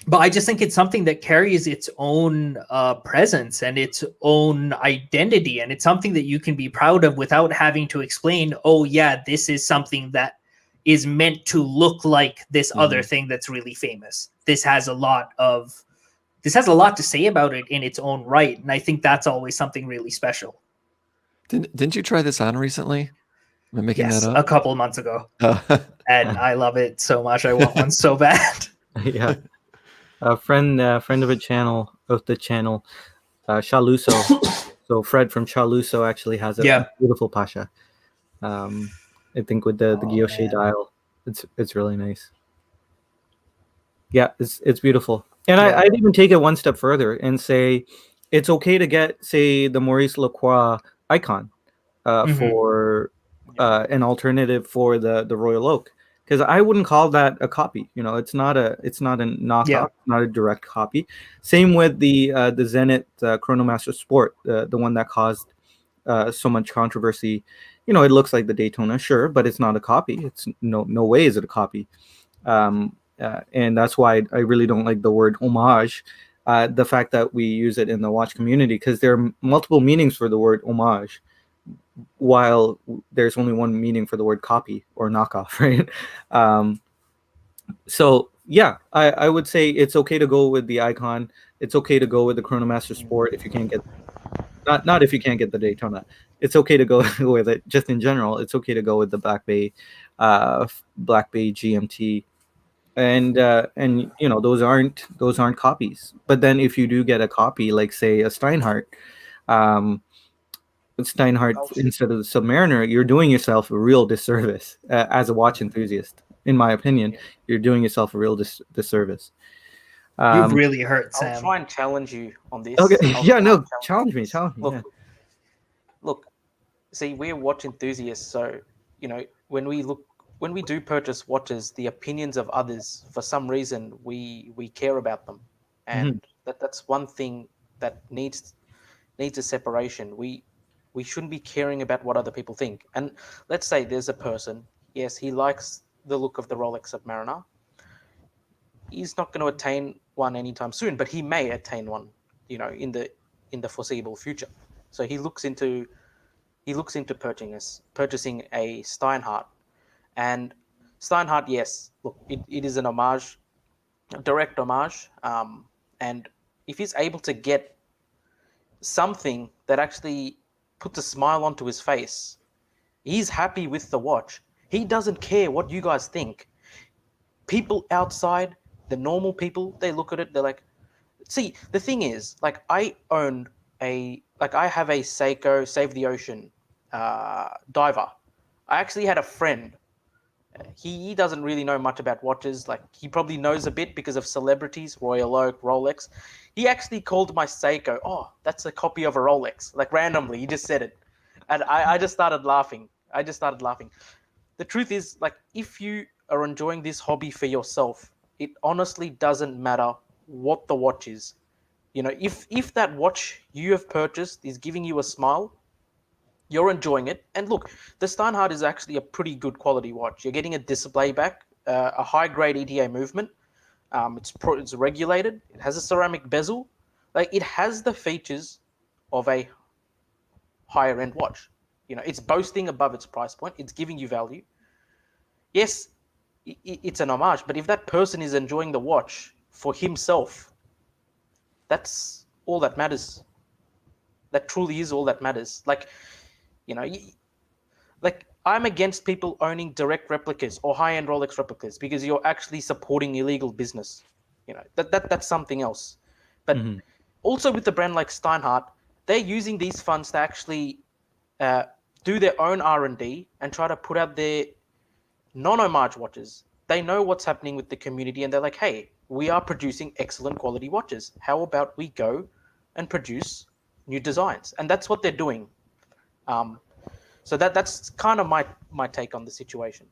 But I just think it's something that carries its own presence and its own identity, and it's something that you can be proud of without having to explain, oh yeah, this is something that is meant to look like this other thing that's really famous. This has a lot to say about it in its own right, and I think that's always something really special. Didn't you try this on recently? Am I making that up? A couple of months ago. And I love it so much. I want one so bad. Yeah. A friend of the channel, Shaluso. So Fred from Shaluso actually has a beautiful Pasha. I think with the guilloche dial, it's really nice. Yeah, it's beautiful. And I'd even take it one step further and say it's okay to get, say, the Maurice Lacroix icon for an alternative for the Royal Oak. Because I wouldn't call that a copy. You know, it's not a knockoff, not a direct copy. Same with the Zenith Chronomaster Sport, the one that caused so much controversy. You know, it looks like the Daytona, sure, but it's not a copy. It's no way is it a copy. And that's why I really don't like the word homage. The fact that we use it in the watch community, because there are multiple meanings for the word homage, while there's only one meaning for the word copy or knockoff, right? So yeah, I would say it's okay to go with the icon. It's okay to go with the Chronomaster Sport if you can't get, not if you can't get the Daytona. It's okay to go with it. Just in general, it's okay to go with the Black Bay GMT, and you know, those aren't copies. But then if you do get a copy, like say a Steinhardt, instead of the Submariner, you're doing yourself a real disservice as a watch enthusiast. In my opinion, you're doing yourself a real disservice. You've really hurt Sam. I'll try and challenge you on this. Okay, challenge me. Look, see, we're watch enthusiasts, so you know, when we do purchase watches, the opinions of others, for some reason, we care about them, and that's one thing that needs a separation. We shouldn't be caring about what other people think. And let's say there's a person, yes, he likes the look of the Rolex Submariner. He's not going to attain one anytime soon, but he may attain one, you know, in the foreseeable future. So he looks into purchasing a Steinhardt. And Steinhardt, yes, look, it is an homage, a direct homage. And if he's able to get something that actually puts a smile onto his face, he's happy with the watch. He doesn't care what you guys think. People outside, the normal people, they look at it, they're like, see, the thing is, like, I have a Seiko Save the Ocean diver. I actually had a friend. He doesn't really know much about watches. Like, he probably knows a bit because of celebrities, Royal Oak, Rolex. He actually called my Seiko, oh, that's a copy of a Rolex. Like, randomly, he just said it. And I just started laughing. The truth is, like, if you are enjoying this hobby for yourself, it honestly doesn't matter what the watch is. You know, if that watch you have purchased is giving you a smile, you're enjoying it. And look, the Steinhardt is actually a pretty good quality watch. You're getting a display back, a high-grade ETA movement. It's regulated. It has a ceramic bezel. Like, it has the features of a higher-end watch. You know, it's boasting above its price point. It's giving you value. Yes, it's an homage, but if that person is enjoying the watch for himself, that's all that matters. That truly is all that matters. Like, you know, like, I'm against people owning direct replicas or high-end Rolex replicas because you're actually supporting illegal business. You know, that's something else. But also with the brand like Steinhardt, they're using these funds to actually do their own R&D and try to put out their non-homage watches. They know what's happening with the community, and they're like, hey, we are producing excellent quality watches. How about we go and produce new designs? And that's what they're doing. So that's kind of my take on the situation.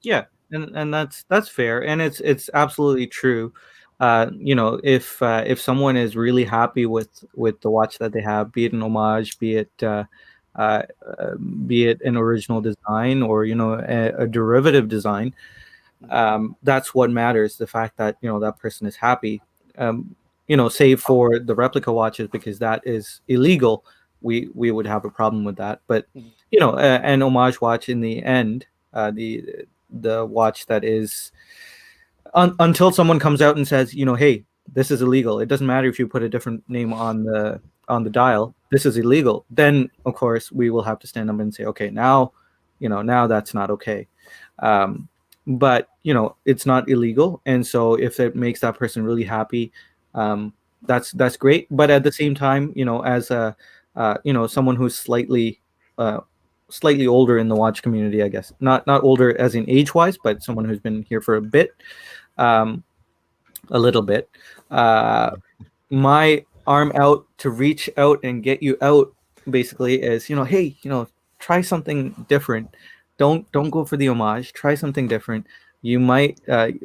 Yeah, and that's fair, and it's absolutely true. You know, if someone is really happy with the watch that they have, be it an homage, be it an original design, or, you know, a derivative design, That's what matters. The fact that that person is happy. Save for the replica watches, because that is illegal. We would have a problem with that. But an homage watch in the end, the watch that is until someone comes out and says, hey, this is illegal. It doesn't matter if you put a different name on the dial. This is illegal. Then of course we will have to stand up and say, okay, now that's not okay. But it's not illegal, and so if it makes that person really happy, that's great. But at the same time, as a someone who's slightly older in the watch community, I guess not older as in age wise, but someone who's been here for a bit, a little bit, my arm out to reach out and get you out basically is, hey, try something different. Don't go for the homage. Try something different. You might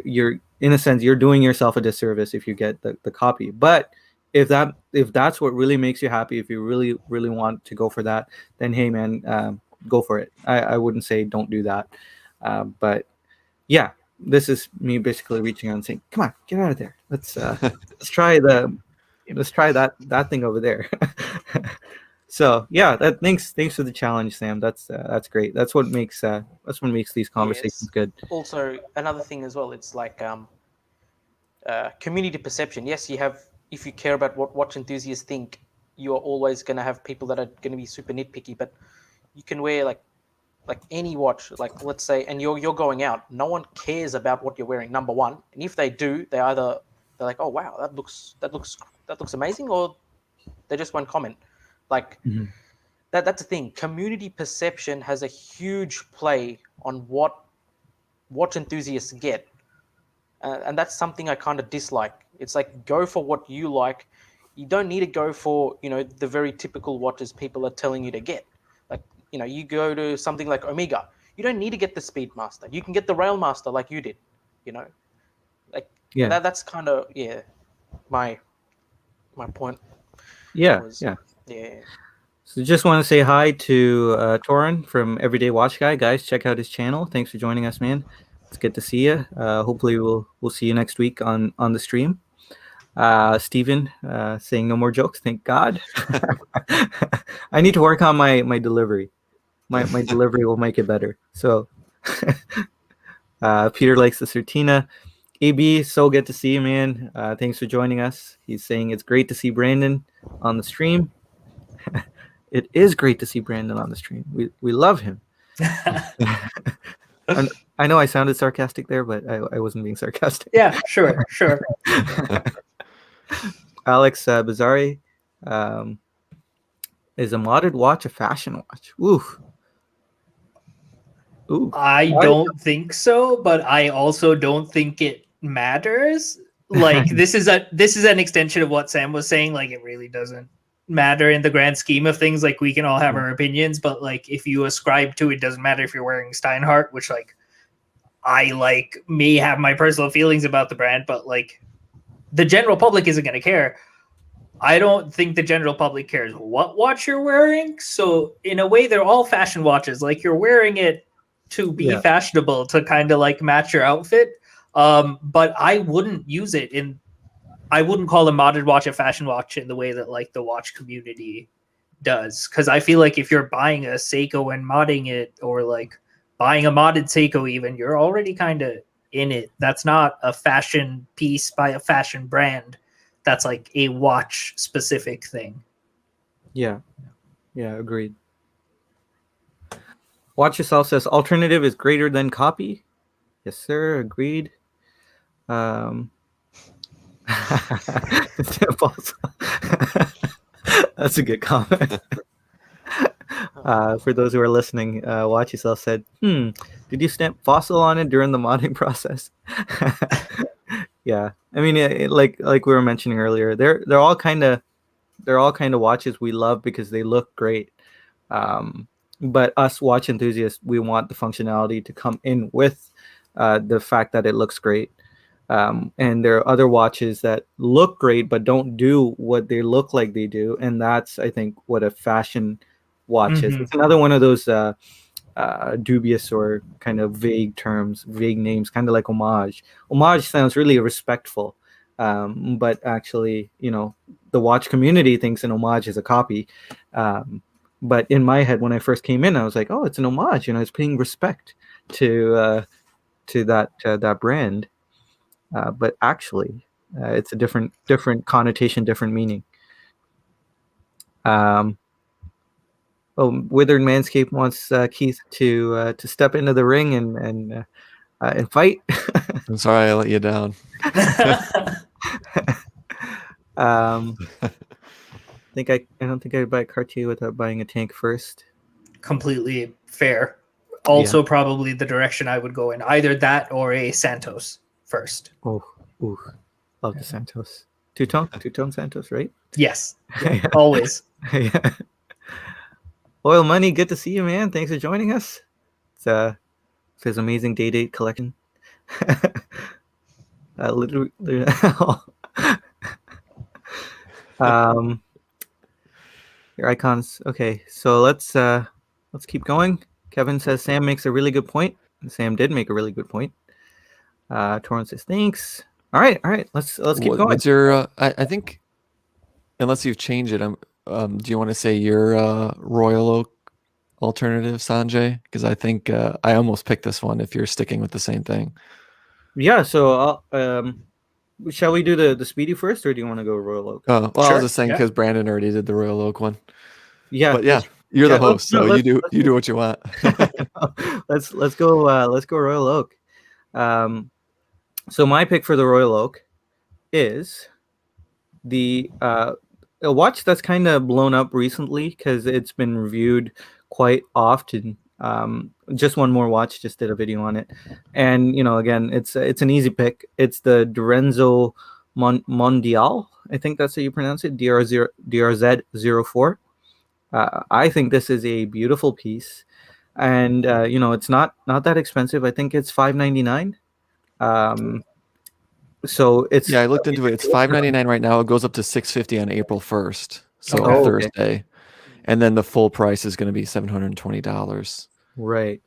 you're in a sense you're doing yourself a disservice if you get the copy. But if that's what really makes you happy, if you really want to go for that, then hey man, go for it. I wouldn't say don't do that. But yeah, this is me basically reaching out and saying, come on, get out of there. Let's try that thing over there. So yeah, thanks for the challenge, Sam. That's great. That's what makes these conversations good. Also, another thing as well, it's like community perception. Yes, if you care about what watch enthusiasts think, you are always going to have people that are going to be super nitpicky. But you can wear like any watch, like let's say, and you're going out. No one cares about what you're wearing. Number one, and if they do, they're like, oh wow, that looks amazing, or they just won't comment. Like that's the thing. Community perception has a huge play on what watch enthusiasts get, and that's something I kind of dislike. It's like, go for what you like. You don't need to go for the very typical watches people are telling you to get. Like you go to something like Omega. You don't need to get the Speedmaster. You can get the Railmaster like you did. Like that's kind of my point. Yeah. Yeah. So just want to say hi to Torin from Everyday Watch Guy. Guys, check out his channel. Thanks for joining us, man. It's good to see you. Hopefully we'll see you next week on the stream. Steven saying no more jokes. Thank God. I need to work on my delivery. My delivery will make it better. So Peter likes the Certina. AB, so good to see you, man. Thanks for joining us. He's saying it's great to see Brandon on the stream. It is great to see Brandon on the stream. We love him. And I know I sounded sarcastic there, but I wasn't being sarcastic. Yeah, sure. Alex Bazari, is a modded watch a fashion watch? Ooh. I don't think so, but I also don't think it matters. Like this is an extension of what Sam was saying. Like it really doesn't matter in the grand scheme of things. Like we can all have our opinions, but like if you ascribe to it, doesn't matter if you're wearing Steinhardt, which like I may have my personal feelings about the brand, but like the general public isn't going to care. I don't think the general public cares what watch you're wearing. So in a way, they're all fashion watches. Like you're wearing it to be fashionable, to kind of like match your outfit. But I wouldn't use it I wouldn't call a modded watch a fashion watch in the way that like the watch community does. Cause I feel like if you're buying a Seiko and modding it, or like buying a modded Seiko even, you're already kind of in it. That's not a fashion piece by a fashion brand. That's like a watch specific thing. Yeah, agreed. Watch Yourself says alternative is greater than copy. Yes, sir. Agreed. That's a good comment. For those who are listening, Watch Yourself said, did you stamp fossil on it during the modding process? Yeah, I mean, like we were mentioning earlier, they're all kind of watches we love because they look great. But us watch enthusiasts, we want the functionality to come in with the fact that it looks great. And there are other watches that look great but don't do what they look like they do, and that's, I think, what a fashion watch is. It's another one of those dubious or kind of vague terms, vague names, kind of like Homage. Homage sounds really respectful, but actually, the watch community thinks an Homage is a copy. But in my head, when I first came in, I was like, "Oh, it's an homage." It's paying respect to that brand. But actually, it's a different connotation, different meaning. Withered Manscape wants Keith to step into the ring and fight. I'm sorry I let you down. I don't think I'd buy a Cartier without buying a tank first. Completely fair. Also, probably the direction I would go in, either that or a Santos first. Love the Santos. Two-tone Santos, right? Yes, always. Yeah. Oil Money, good to see you, man. Thanks for joining us. It's his amazing day-date collection. Literally, your icons. Okay, so let's keep going. Kevin says Sam makes a really good point. Sam did make a really good point. Torrance says thanks. All right. Let's keep going. What's your? I think, unless you've changed it, do you want to say your Royal Oak alternative, Sanjay? Because I think I almost picked this one if you're sticking with the same thing. Yeah. So shall we do the Speedy first, or do you want to go Royal Oak? Oh, well, I was just saying because Brandon already did the Royal Oak one. Yeah. But yeah, you're the host, so you do what you want. let's go Royal Oak. So my pick for the Royal Oak is a watch that's kind of blown up recently because it's been reviewed quite often. Just one more watch, just did a video on it, and again, it's an easy pick. It's the Dorenzo Mondial. I think that's how you pronounce it. DRZ04. I think this is a beautiful piece, and it's not that expensive. I think it's $599. So it's I looked into it. It's $599 right now. It goes up to $650 on April 1st, so Thursday. Okay. And then the full price is going to be $720. Right.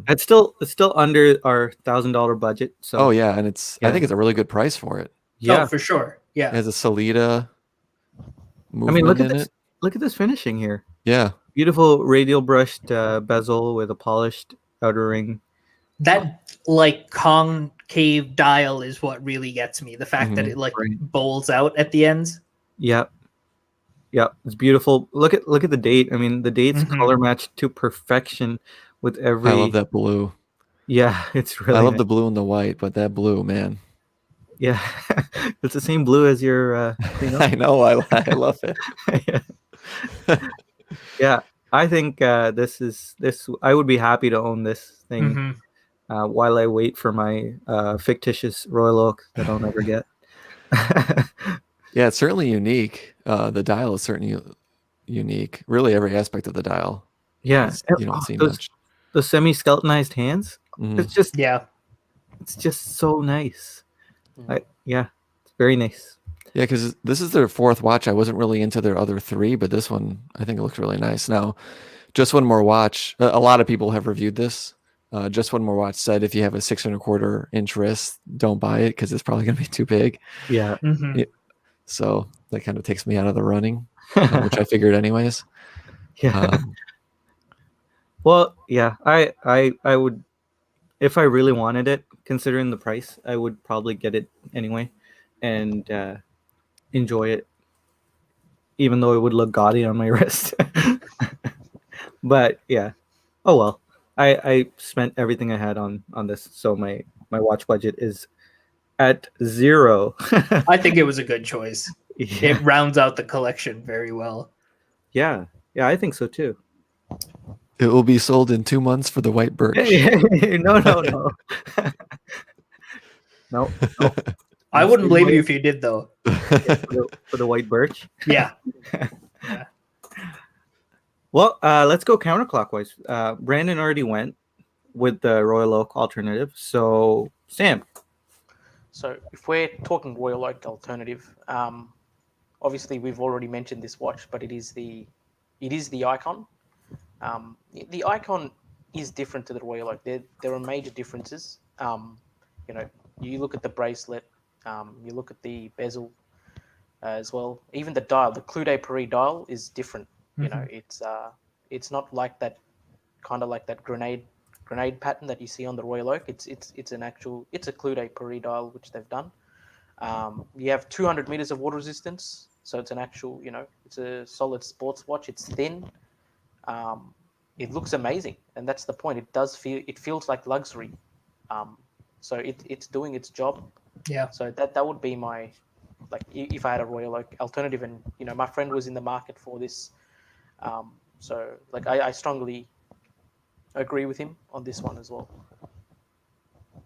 It's still under our $1,000 budget. So and I think it's a really good price for it. Yeah, for sure. Yeah, it has a Solita movement. I mean, look at this finishing here. Yeah, beautiful radial brushed bezel with a polished outer ring. That concave dial is what really gets me. The fact that it bowls out at the ends. Yep, it's beautiful. Look at the date. I mean, the date's color matched to perfection with every. I love that blue. Yeah, it's really. I love the blue and the white, but that blue, man. Yeah, it's the same blue as your. I know. I love it. Yeah, I think this. I would be happy to own this thing while I wait for my fictitious Royal Oak that I'll never get. Yeah, it's certainly unique. The dial is certainly unique. Really, every aspect of the dial. Yeah, you don't see much. The semi-skeletonized hands. It's just it's just so nice. It's very nice. Yeah, because this is their fourth watch. I wasn't really into their other three, but this one I think it looks really nice. Now, Just One More Watch. A lot of people have reviewed this. Just One More Watch said if you have a 6.25 inch wrist, don't buy it because it's probably going to be too big. Yeah. So that kind of takes me out of the running, which I figured anyways. Yeah. Well, yeah, I would, if I really wanted it, considering the price, I would probably get it anyway and enjoy it, even though it would look gaudy on my wrist. But yeah, oh well. I spent everything I had on this, so my watch budget is at zero. I think it was a good choice. Yeah. It rounds out the collection very well. Yeah, I think so too. It will be sold in 2 months for the white birch. No. No. I wouldn't blame you if you did, though. For the white birch. Yeah. Well, let's go counterclockwise. Brandon already went with the Royal Oak alternative. So, Sam. So, if we're talking Royal Oak alternative, obviously we've already mentioned this watch, but it is the Icon. The Icon is different to the Royal Oak. There are major differences. You know, you look at the bracelet, you look at the bezel as well. Even the dial, the Clou de Paris dial is different. You know, it's not like that, kind of like that grenade pattern that you see on the Royal Oak. It's a Clou de Paris dial which they've done. You have 200 meters of water resistance, so it's an actual, you know, it's a solid sports watch. It's thin. It looks amazing, and that's the point. It feels like luxury. So it's doing its job. Yeah. So that would be my, like, if I had a Royal Oak alternative, and you know, my friend was in the market for this. So like I strongly agree with him on this one as well.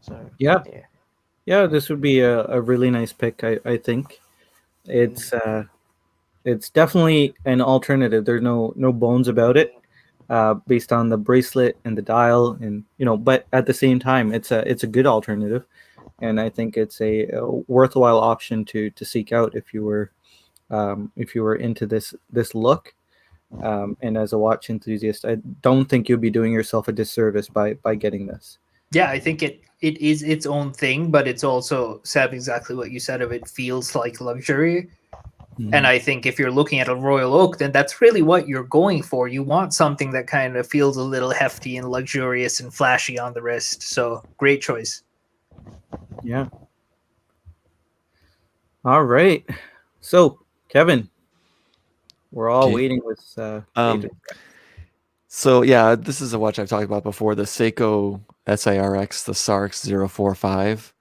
So Yeah, this would be a really nice pick. I think it's definitely an alternative. There's no bones about it. Based on the bracelet and the dial, and you know, but at the same time, it's a good alternative, and I think it's a worthwhile option to seek out if you were into this look. And as a watch enthusiast, I don't think you'll be doing yourself a disservice by getting this. Yeah, I think it is its own thing, but it's also, Seb, exactly what you said of it feels like luxury. And I think if you're looking at a Royal Oak, then that's really what you're going for. You want something that kind of feels a little hefty and luxurious and flashy on the wrist. So great choice. Yeah. All right. So, Kevin, we're all Okay. waiting with bated breath. So yeah, this is a watch I've talked about before, the Seiko SIRX, the SARX 045.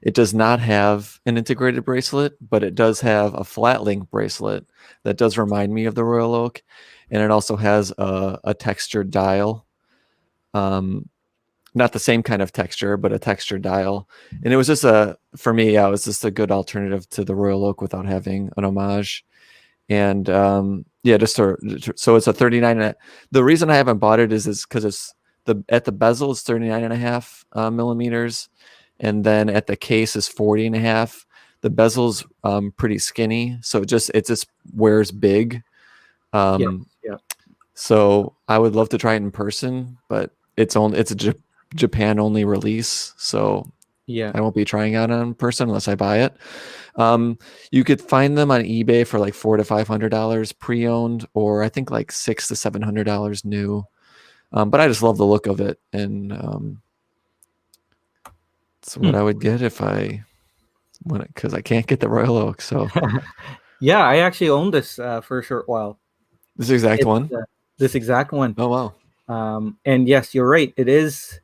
It does not have an integrated bracelet, but it does have a flat link bracelet that does remind me of the Royal Oak, and it also has a textured dial. Not the same kind of texture, but a textured dial. And it was just for me, it was just a good alternative to the Royal Oak without having an Homage. And so it's a 39. The reason I haven't bought it is because it's at the bezel it's 39.5 millimeters, and then at the case is 40.5. The bezel's pretty skinny, so it just wears big. Yeah. So I would love to try it in person, but it's a Japan only release, so Yeah. I won't be trying out in person unless I buy it. You could find them on eBay for like $400 to $500 pre-owned, or I think like $600 to $700 new. But I just love the look of it, and it's what I would get if I want it, because I can't get the Royal Oak. So yeah, I actually owned this for a short while. this exact one. This exact one. Oh wow. And yes, you're right. It is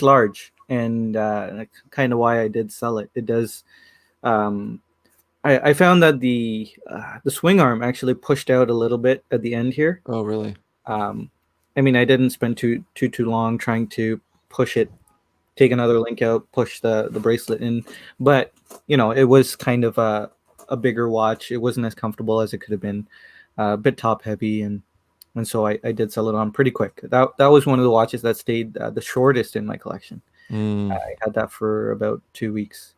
large, and that's kind of why I did sell it. It does. I found that the swing arm actually pushed out a little bit at the end here. Oh really? I mean, I didn't spend too long trying to push it, take another link out, push the bracelet in, but you know, it was kind of a bigger watch. It wasn't as comfortable as it could have been, a bit top heavy, and so I did sell it on pretty quick. That was one of the watches that stayed the shortest in my collection. I had that for about 2 weeks.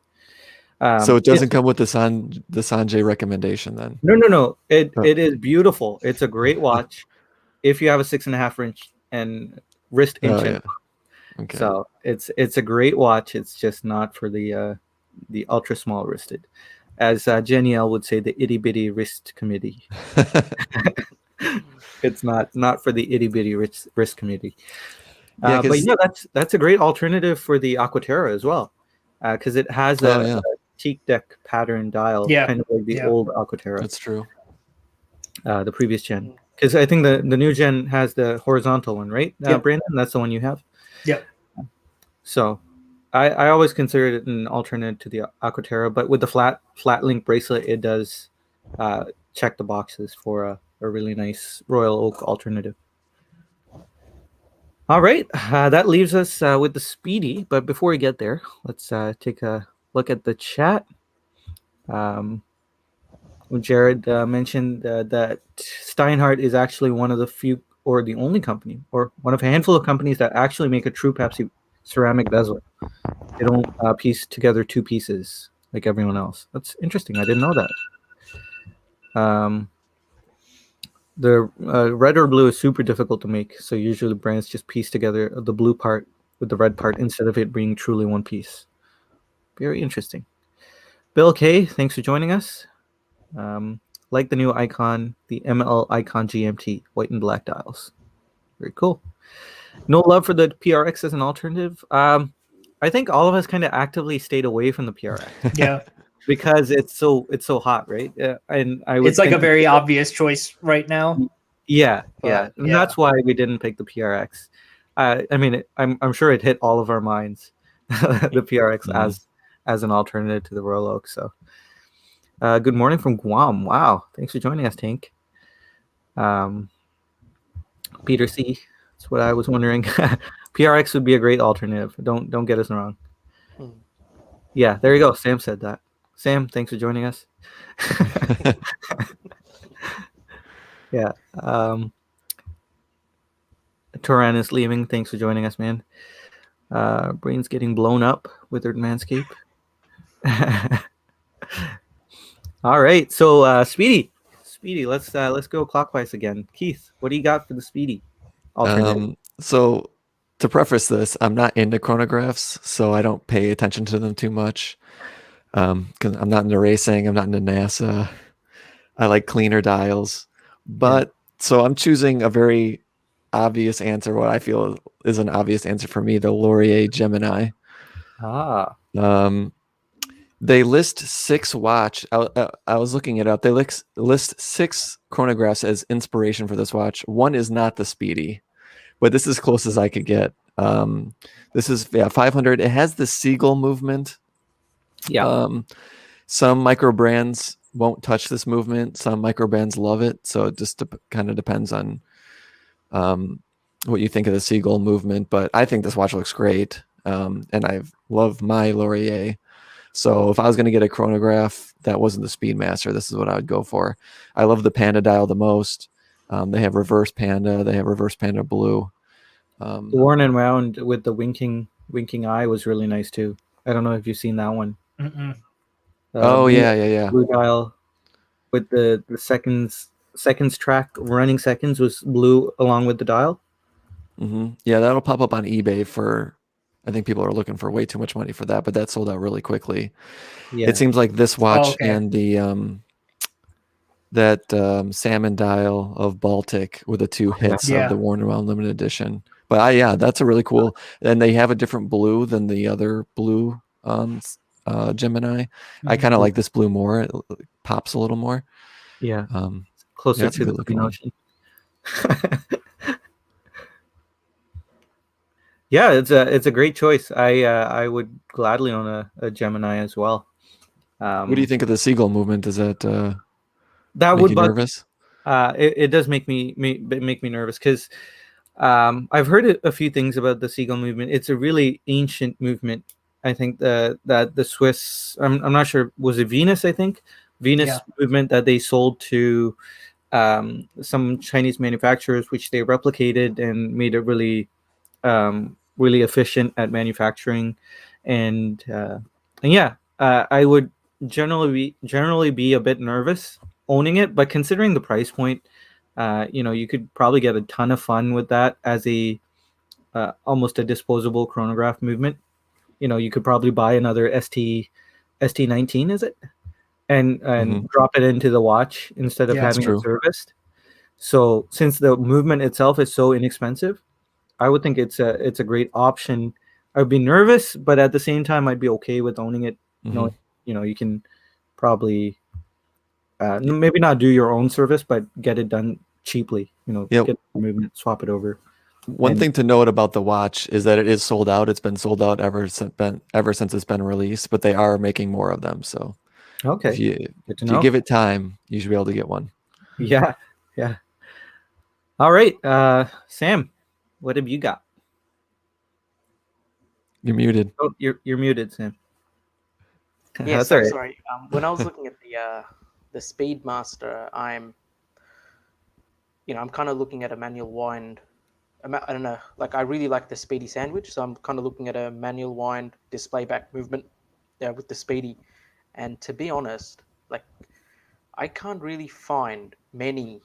So it doesn't come with the Sanjay recommendation then? No. It is beautiful. It's a great watch if you have a 6.5 inch and wrist inch. Yeah. Okay. So it's a great watch. It's just not for the ultra small wristed, as Jenny L would say, the itty bitty wrist committee. It's not for the itty bitty wrist committee. But yeah, that's a great alternative for the Aquaterra as well, because it has a teak deck pattern dial, kind of like the old Aquaterra. That's true. The previous gen, because I think the new gen has the horizontal one, right? Brandon, that's the one you have. Yep. So I always considered it an alternate to the Aquaterra, but with the flat link bracelet, it does check the boxes for a really nice Royal Oak alternative. All right, that leaves us with the Speedy. But before we get there, let's take a look at the chat. Jared mentioned that Steinhardt is actually one of the few, or the only company, or one of a handful of companies that actually make a true Pepsi ceramic bezel. They don't piece together two pieces like everyone else. That's interesting. I didn't know that. The red or blue is super difficult to make, so usually brands just piece together the blue part with the red part instead of it being truly one piece. Very interesting. Bill K, thanks for joining us. Like the new icon, the ML Icon GMT, white and black dials. Very cool. No love for the PRX as an alternative. I think all of us kind of actively stayed away from the PRX Yeah, because it's so hot, right? And I would it's like a think very obvious choice right now. yeah, But, and yeah. that's why we didn't pick the PRX. I mean, I'm sure it hit all of our minds, the PRX as an alternative to the Royal Oak. So, good morning from Guam. Wow, thanks for joining us, Tank. Peter C. That's what I was wondering. PRX would be a great alternative. Don't get us wrong. Hmm. Yeah, there you go. Sam said that. Sam, thanks for joining us. Yeah. Turan is leaving. Thanks for joining us, man. Brain's getting blown up. Withered Manscape. All right. So Speedy, let's go clockwise again. Keith, what do you got for the Speedy alternative? So to preface this, I'm not into chronographs, so I don't pay attention to them too much. Because I'm not into racing, I'm not into NASA. I like cleaner dials. But so I'm choosing a very obvious answer, what I feel is an obvious answer for me, the Laurier Gemini. They list 6 watch. I was looking it up. They list 6 chronographs as inspiration for this watch. One is not the Speedy, but this is as close as I could get. This is 500. It has the seagull movement. Yeah. Some micro brands won't touch this movement. Some micro brands love it. So it just kind of depends on what you think of the seagull movement. But I think this watch looks great, and I love my Laurier. So if I was going to get a chronograph that wasn't the Speedmaster, this is what I would go for. I love the Panda dial the most. They have reverse Panda. They have reverse Panda Blue. Worn and wound with the winking eye was really nice too. I don't know if you've seen that one. Oh blue, yeah. Blue dial with the seconds track running seconds was blue along with the dial. Yeah, that'll pop up on eBay for. I think people are looking for way too much money for that, but that sold out really quickly. Yeah. It seems like this watch and the salmon dial of Baltic were the 2 hits of the Worn and Wound limited edition. But that's a really cool. And they have a different blue than the other blue Gemini. I kind of like this blue more. It pops a little more. Yeah. Closer to the looking ocean. Yeah, it's a great choice. I would gladly own a Gemini as well. What do you think of the seagull movement? Does that that make would you bug, nervous? It does make me nervous because I've heard a few things about the seagull movement. It's a really ancient movement. I think that the Swiss, I'm not sure, was it Venus? I think Venus movement that they sold to some Chinese manufacturers, which they replicated and made it really really efficient at manufacturing, and I would generally be a bit nervous owning it, but considering the price point, you could probably get a ton of fun with that as a almost a disposable chronograph movement. You could probably buy another ST19, is it, and drop it into the watch instead of having it serviced. So since the movement itself is so inexpensive, I would think it's a great option. I would be nervous, but at the same time, I'd be okay with owning it. You can probably maybe not do your own service, but get it done cheaply. Get the movement, swap it over. One thing to note about the watch is that it is sold out. It's been sold out ever since it's been released, but they are making more of them. So if you give it time, you should be able to get one. Yeah. All right, Sam, what have you got? You're muted. Oh, you're muted, Sam. Yeah, That's so all right. sorry. When I was looking at the Speedmaster, I'm kind of looking at a manual wind. I don't know, like I really like the Speedy sandwich, so I'm kind of looking at a manual wind display back movement with the Speedy. And to be honest, like I can't really find many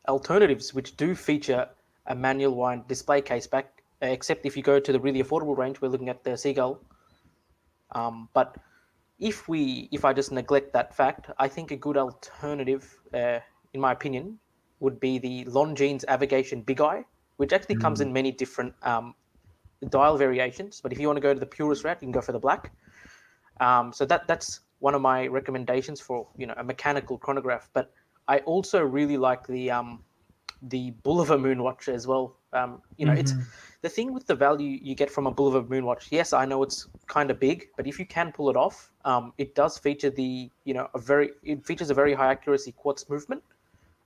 alternatives which do feature a manual wind display case back, except if you go to the really affordable range, we're looking at the Seagull. But if I just neglect that fact, I think a good alternative, in my opinion, would be the Longines Avigation Big Eye, which actually comes in many different dial variations. But if you want to go to the purest route, you can go for the black. So that's one of my recommendations for a mechanical chronograph. But I also really like the Bulliver Moonwatch as well. It's the thing with the value you get from a Bulliver Moonwatch. Yes, I know it's kind of big, but if you can pull it off, it does feature it features a very high accuracy quartz movement.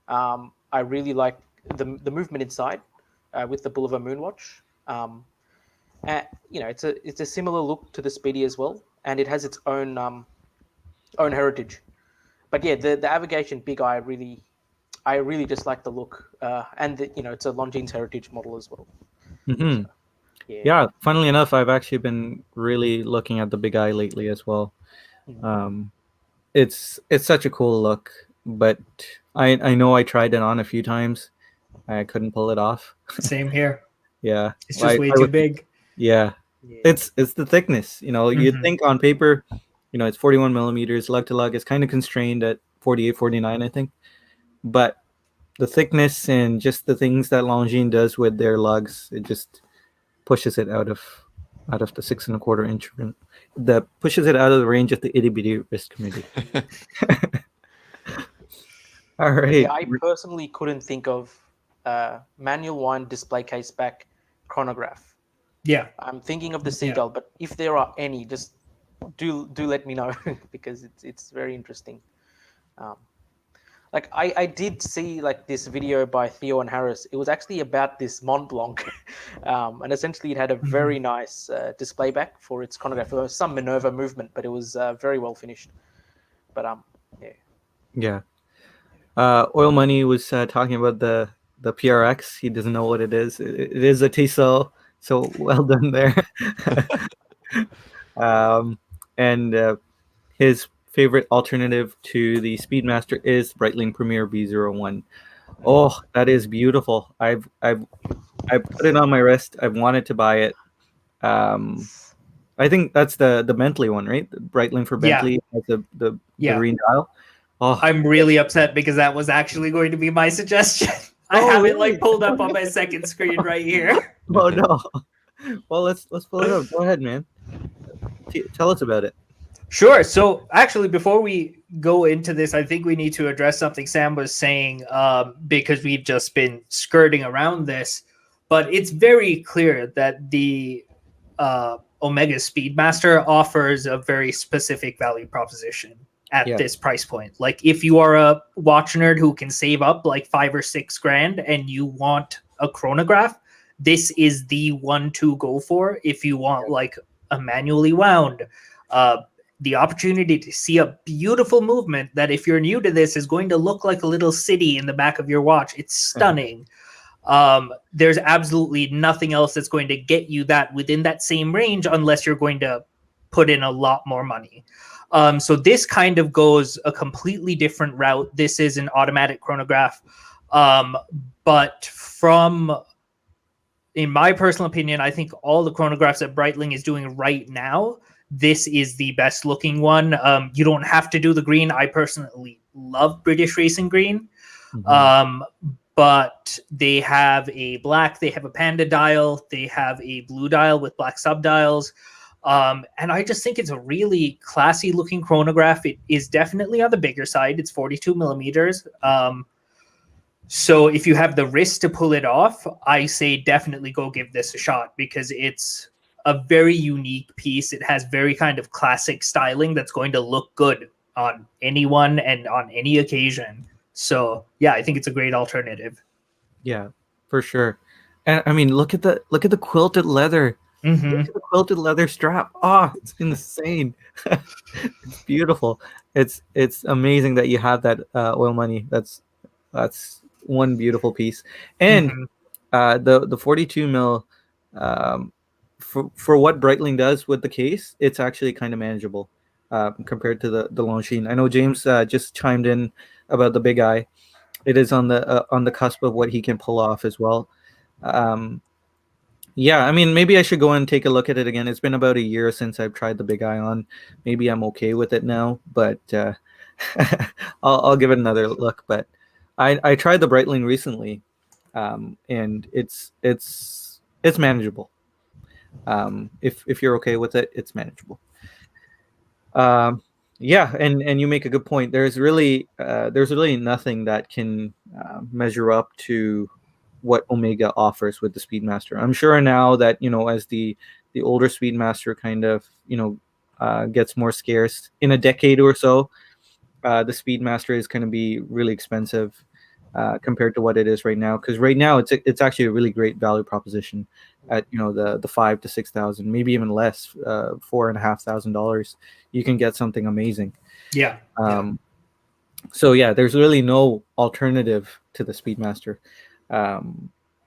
I really like the movement inside with the Bulliver Moonwatch. It's a similar look to the Speedy as well, and it has its own heritage. But yeah, the Avigation Big Eye I really just like the look, and it's a Longines Heritage model as well. Mm-hmm. So, Yeah, funnily enough, I've actually been really looking at the Big Eye lately as well. It's such a cool look, but I know I tried it on a few times. I couldn't pull it off. Same here. Yeah, It's just way too big. Yeah, it's the thickness. You'd think on paper, it's 41 millimeters. Lug to lug is kind of constrained at 48, 49, I think. But the thickness and just the things that Longines does with their lugs, it just pushes it out of the 6 1/4 inch. That pushes it out of the range of the itty bitty wrist community. All right. Yeah, I personally couldn't think of manual wind display case back chronograph. Yeah, I'm thinking of the Seagull, but if there are any, just do let me know because it's very interesting. Like I did see like this video by Theo and Harris. It was actually about this Mont Blanc, and essentially it had a very nice display back for its chronograph. There was some Minerva movement, but it was very well finished. But yeah. Oil Money was talking about the PRX. He doesn't know what it is. It is a Tissot, so well done there. And his favorite alternative to the Speedmaster is Breitling Premier V01. Oh, that is beautiful. I've put it on my wrist. I've wanted to buy it. I think that's the Bentley one, right? The Breitling for Bentley has the green dial. Oh, I'm really upset because that was actually going to be my suggestion. I have it like pulled up on my second screen right here. Oh no. Well, let's pull it up. Go ahead, man. Tell us about it. Sure. So actually, before we go into this, I think we need to address something Sam was saying because we've just been skirting around this. But it's very clear that the Omega Speedmaster offers a very specific value proposition at this price point. Like if you are a watch nerd who can save up like $5 or $6 grand and you want a chronograph, this is the one to go for. If you want like a manually wound, the opportunity to see a beautiful movement that if you're new to this is going to look like a little city in the back of your watch. It's stunning. There's absolutely nothing else that's going to get you that within that same range unless you're going to put in a lot more money. So this kind of goes a completely different route. This is an automatic chronograph. But in my personal opinion, I think all the chronographs that Breitling is doing right now, this is the best looking one. You don't have to do the green. I personally love British Racing Green. But they have a black, they have a panda dial, they have a blue dial with black subdials. And I just think it's a really classy looking chronograph. It is definitely on the bigger side. It's 42 millimeters. So if you have the wrist to pull it off, I say definitely go give this a shot because it's a very unique piece. It has very kind of classic styling that's going to look good on anyone and on any occasion. So yeah, I think it's a great alternative. Yeah, for sure. And I mean, look at the quilted leather. Look at the quilted leather strap. Oh, it's insane. It's beautiful. It's amazing that you have that Oil Money. That's one beautiful piece. And the 42 mil for what Breitling does with the case, it's actually kind of manageable compared to the Longines. I know James just chimed in about the Big Eye. it is on the cusp of what he can pull off as well. Yeah, I mean, maybe I should go and take a look at it again. It's been about a year since I've tried the Big Eye on. Maybe I'm okay with it now, but I'll give it another look. But I tried the Breitling recently, and it's manageable. If you're okay with it, it's manageable. Yeah, and you make a good point. There's really nothing that can measure up to what Omega offers with the Speedmaster. I'm sure now that as the older Speedmaster kind of gets more scarce in a decade or so, the Speedmaster is going to be really expensive compared to what it is right now. Because right now it's actually a really great value proposition at the $5,000 to $6,000, maybe even less, $4,500. You can get something amazing. Yeah. So yeah, there's really no alternative to the Speedmaster.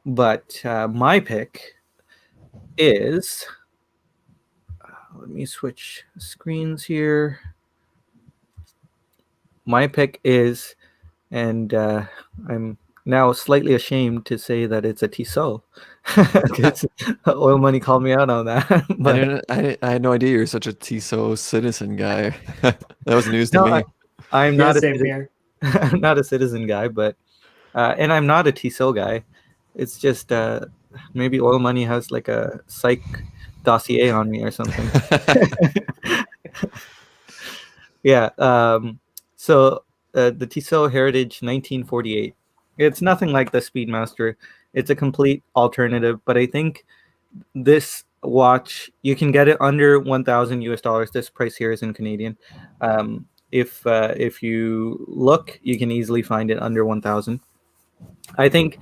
But my pick is, let me switch screens here. My pick is, and I'm now slightly ashamed to say that it's a Tissot. Because Oil Money called me out on that. But I had no idea you're such a Tissot citizen guy. That was news to me. I'm Yeah, not same here. I'm not a citizen guy, but and I'm not a Tissot guy. It's just maybe Oil Money has like a psych dossier on me or something. Yeah. So the Tissot Heritage 1948. It's nothing like the Speedmaster. It's a complete alternative, but I think this watch you can get it under $1,000 US. This price here is in Canadian. If you look, you can easily find it under 1,000. I think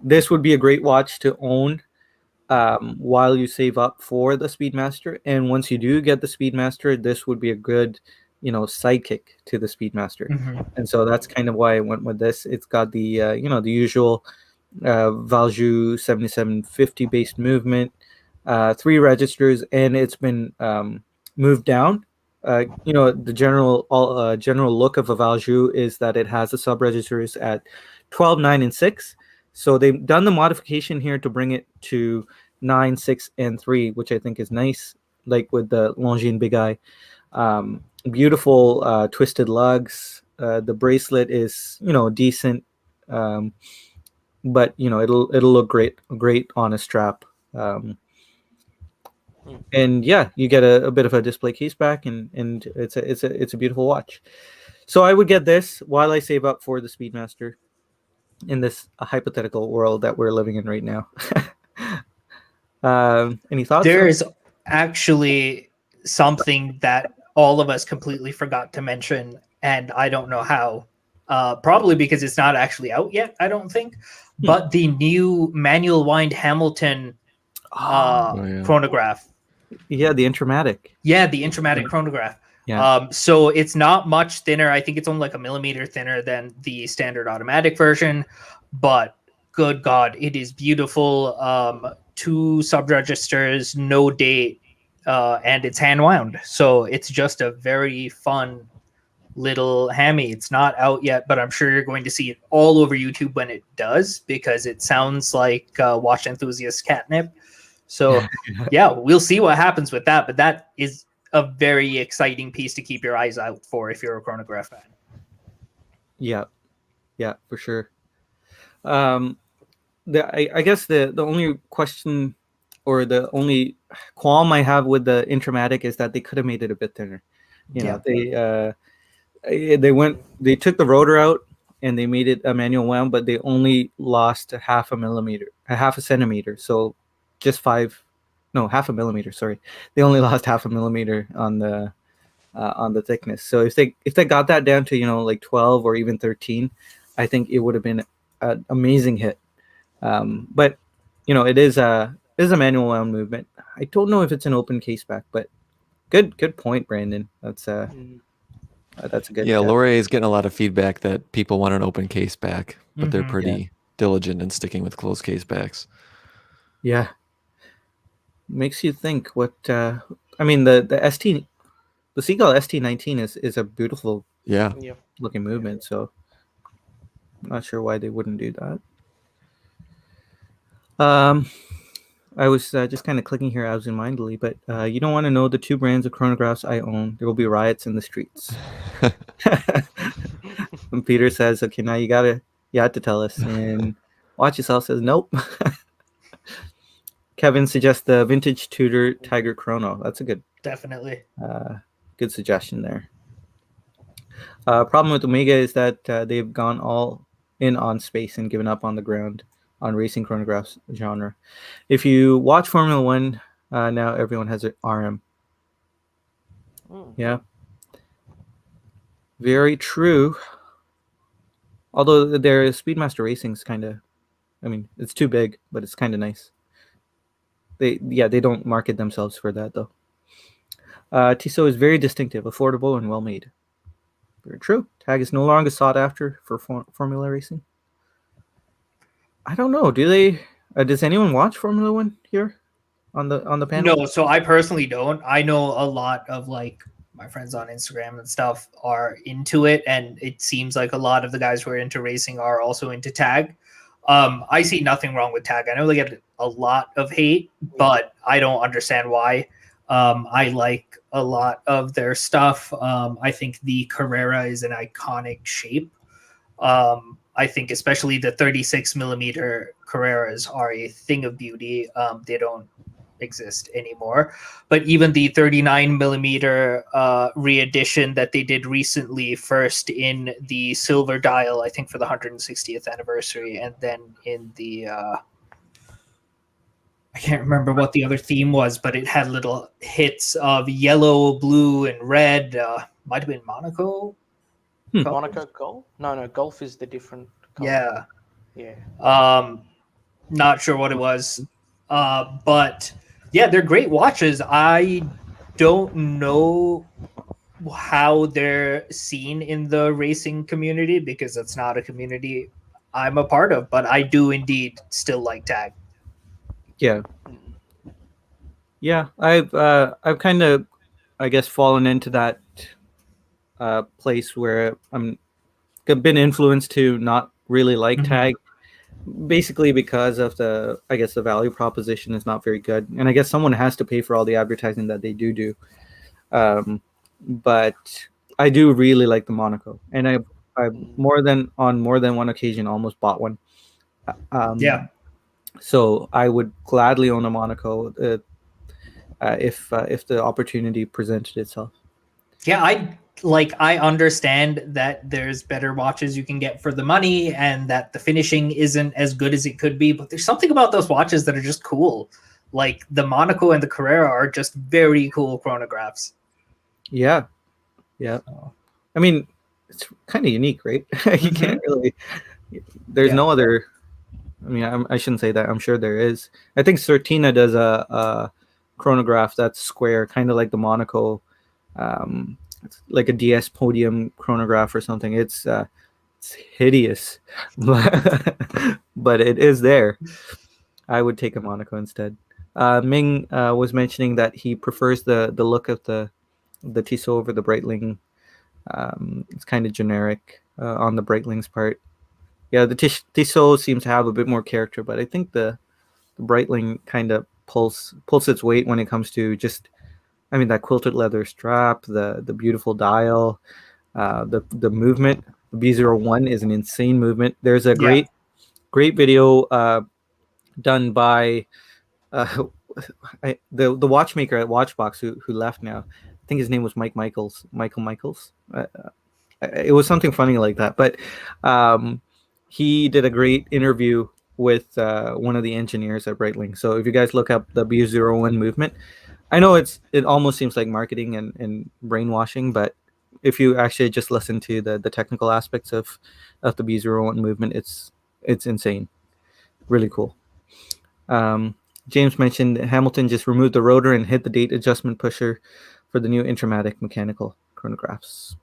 this would be a great watch to own while you save up for the Speedmaster. And once you do get the Speedmaster, this would be a good, sidekick to the Speedmaster. Mm-hmm. And so that's kind of why I went with this. It's got the, the usual Valjoux 7750 based movement, 3 registers, and it's been moved down. The general look of a Valjoux is that it has the sub registers at 12, 9, and 6. So they've done the modification here to bring it to 9, 6, and 3, which I think is nice, like with the Longines Big Eye. Beautiful twisted lugs. The bracelet is, decent, but it'll look great on a strap. And yeah, you get a bit of a display case back, and it's a beautiful watch. So I would get this while I save up for the Speedmaster in this hypothetical world that we're living in right now. Any thoughts? There's actually something that all of us completely forgot to mention, and I don't know how. Probably because it's not actually out yet, I don't think. But the new manual wind Hamilton chronograph. Yeah, the Intramatic. Yeah, the Intramatic chronograph. Yeah. So it's not much thinner. I think it's only like a millimeter thinner than the standard automatic version. But good God, it is beautiful. 2 sub-registers, no date, and it's hand wound. So it's just a very fun little hammy. It's not out yet, but I'm sure you're going to see it all over YouTube when it does, because it sounds like watch enthusiast catnip. So yeah, we'll see what happens with that. But that is a very exciting piece to keep your eyes out for if you're a chronograph fan. Yeah, for sure. I guess the only question or the only qualm I have with the Intramatic is that they could have made it a bit thinner. They took the rotor out and they made it a manual wound, but they only lost half a centimeter. So just half a millimeter. Sorry, they only lost half a millimeter on the thickness. So if they got that down to like 12 or even 13, I think it would have been an amazing hit. But it is a manual wound movement. I don't know if it's an open case back, but good point, Brandon. That's a good. Yeah, Laure is getting a lot of feedback that people want an open case back, but they're pretty diligent in sticking with closed case backs. Yeah. Makes you think what the ST, the Seagull ST19 is a beautiful looking movement. So Not sure why they wouldn't do that. I was just kind of clicking here absentmindedly, but you don't want to know the 2 brands of chronographs I own. There will be riots in the streets. And Peter says, "Okay, now you have to tell us." And Watch Yourself says, "Nope." Kevin suggests the vintage Tudor Tiger Chrono. That's a good suggestion there. Problem with Omega is that they've gone all in on space and given up on the ground on racing chronographs genre. If you watch Formula One, now everyone has an RM. Yeah. Very true. Although their Speedmaster Racing's kind of, I mean, it's too big, but it's kind of nice. They don't market themselves for that though. Tissot is very distinctive, affordable, and well made. Very true. Tag is no longer sought after for Formula Racing. I don't know. Do they? Does anyone watch Formula One here on the panel? No, so I personally don't. I know a lot of like my friends on Instagram and stuff are into it, and it seems like a lot of the guys who are into racing are also into tag. I see nothing wrong with tag. I know they get a lot of hate, but I don't understand why. I like a lot of their stuff. I think the Carrera is an iconic shape. I think especially the 36 millimeter Carreras are a thing of beauty. They don't exist anymore, but even the 39 millimeter re-edition that they did recently, first in the silver dial, I think for the 160th anniversary, and then in the I can't remember what the other theme was, but it had little hits of yellow, blue, and red. Might have been Monaco. Monaco Golf? No, Golf is the different color. Yeah. Not sure what it was. But yeah, they're great watches. I don't know how they're seen in the racing community because it's not a community I'm a part of, but I do indeed still like tag. Yeah. Yeah, I've kind of, I guess, fallen into that place where I've been influenced to not really like tag, basically because of the value proposition is not very good, and I guess someone has to pay for all the advertising that they do. But I do really like the Monaco, and I on more than one occasion almost bought one. So I would gladly own a Monaco if the opportunity presented itself. Yeah, I understand that there's better watches you can get for the money and that the finishing isn't as good as it could be, but there's something about those watches that are just cool. Like the Monaco and the Carrera are just very cool chronographs. Yeah. I mean, it's kind of unique, right? You can't really. There's no other. I mean, I shouldn't say that. I'm sure there is. I think Certina does a chronograph that's square, kind of like the Monaco. It's like a DS Podium chronograph or something. It's hideous, but it is there. I would take a Monaco instead. Ming was mentioning that he prefers the look of the Tissot over the Breitling. It's kind of generic on the Breitling's part. Yeah, the Tissot seems to have a bit more character, but I think the Breitling kind of pulls its weight when it comes to just, I mean, that quilted leather strap, the beautiful dial, the movement. The B01 is an insane movement. There's a great video done by the watchmaker at Watchbox who left now. I think his name was Michael Michaels. It was something funny like that, but he did a great interview with one of the engineers at Breitling. So if you guys look up the B01 movement, I know it almost seems like marketing and brainwashing, but if you actually just listen to the technical aspects of the B01 movement, it's insane, really cool. James mentioned Hamilton just removed the rotor and hit the date adjustment pusher for the new Intermatic mechanical chronographs.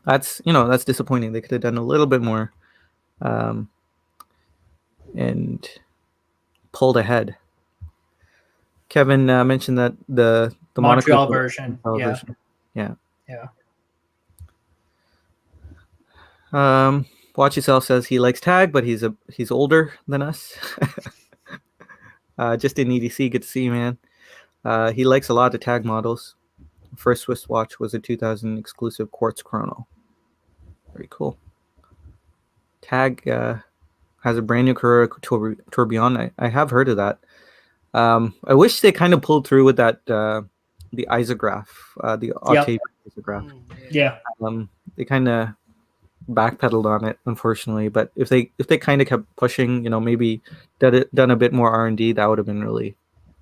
That's disappointing. They could have done a little bit more and pulled ahead. Kevin mentioned that the Montreal version. Yeah. Watch Yourself says he likes tag, but he's older than us. Just in EDC, good to see you, man. He likes a lot of tag models. First Swiss watch was a 2000 exclusive quartz chrono. Very cool. Tag has a brand new Carrera tourbillon. I have heard of that. I wish they kind of pulled through with that the isograph, the Octave isograph. Yeah. They kind of backpedaled on it, unfortunately. But if they kind of kept pushing, maybe done a bit more R&D, that would have been really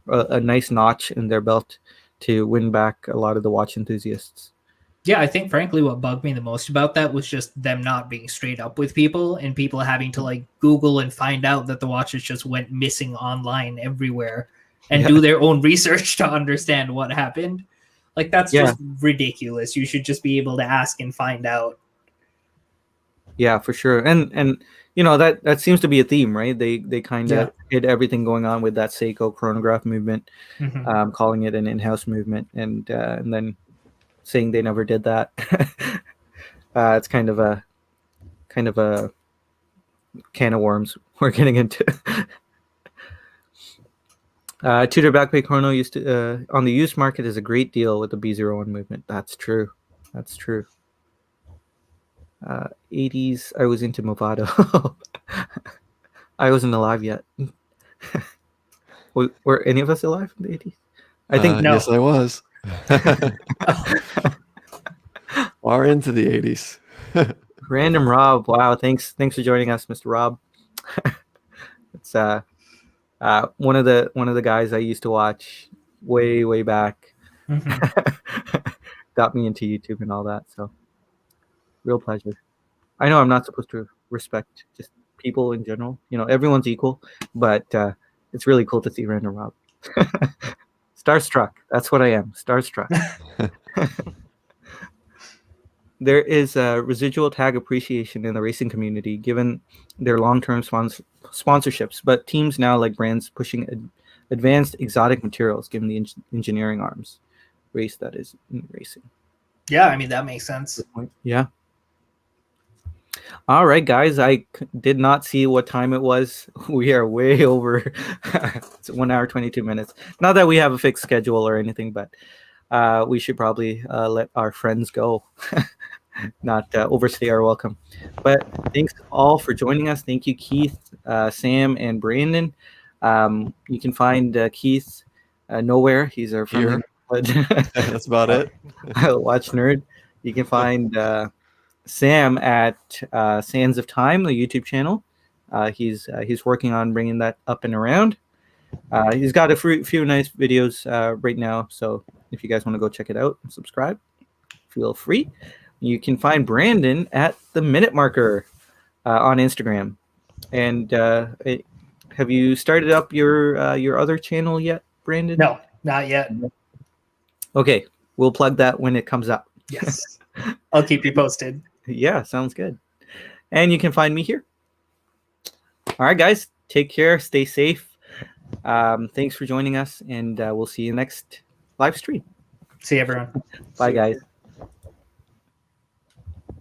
a nice notch in their belt to win back a lot of the watch enthusiasts. Yeah, I think frankly what bugged me the most about that was just them not being straight up with people and people having to like Google and find out that the watches just went missing online everywhere and do their own research to understand what happened. Like that's just ridiculous. You should just be able to ask and find out. Yeah, for sure. And that seems to be a theme, right? They kind of hid everything going on with that Seiko chronograph movement, calling it an in-house movement, and then saying they never did that. It's kind of a can of worms we're getting into. Tudor Backpack Chrono used to on the used market is a great deal with the B01 movement. That's true. 80s, I was into Movado. I wasn't alive yet. Were any of us alive in the 80s? I think no. Yes, I was. Far into the 80s. Random Rob, wow, thanks for joining us, Mr. Rob. It's one of the guys I used to watch way back. Got me into YouTube and all that, so real pleasure. I know I'm not supposed to respect just people in general, everyone's equal, but it's really cool to see Random Rob. Starstruck, that's what I am, starstruck. There is a residual tag appreciation in the racing community given their long-term sponsorships, but teams now like brands pushing advanced exotic materials given the engineering arms race that is in racing. Yeah, I mean, that makes sense. Yeah. All right, guys, I did not see what time it was. We are way over. It's 1 hour, 22 minutes. Not that we have a fixed schedule or anything, but we should probably let our friends go. Not overstay our welcome. But thanks all for joining us. Thank you, Keith, Sam, and Brandon. You can find Keith nowhere. He's our friend. That's about it. Watch Nerd. You can find Sam at Sands of Time, the YouTube channel. He's working on bringing that up and around. He's got a few nice videos right now, so if you guys want to go check it out and subscribe, feel free. You can find Brandon at the Minute Marker on Instagram. And have you started up your other channel yet, Brandon? No, not yet. Okay, we'll plug that when it comes up. Yes, I'll keep you posted. Yeah, sounds good. And you can find me here. All right, guys, take care, stay safe. Thanks for joining us, and we'll see you next live stream. See you, everyone. Bye, guys.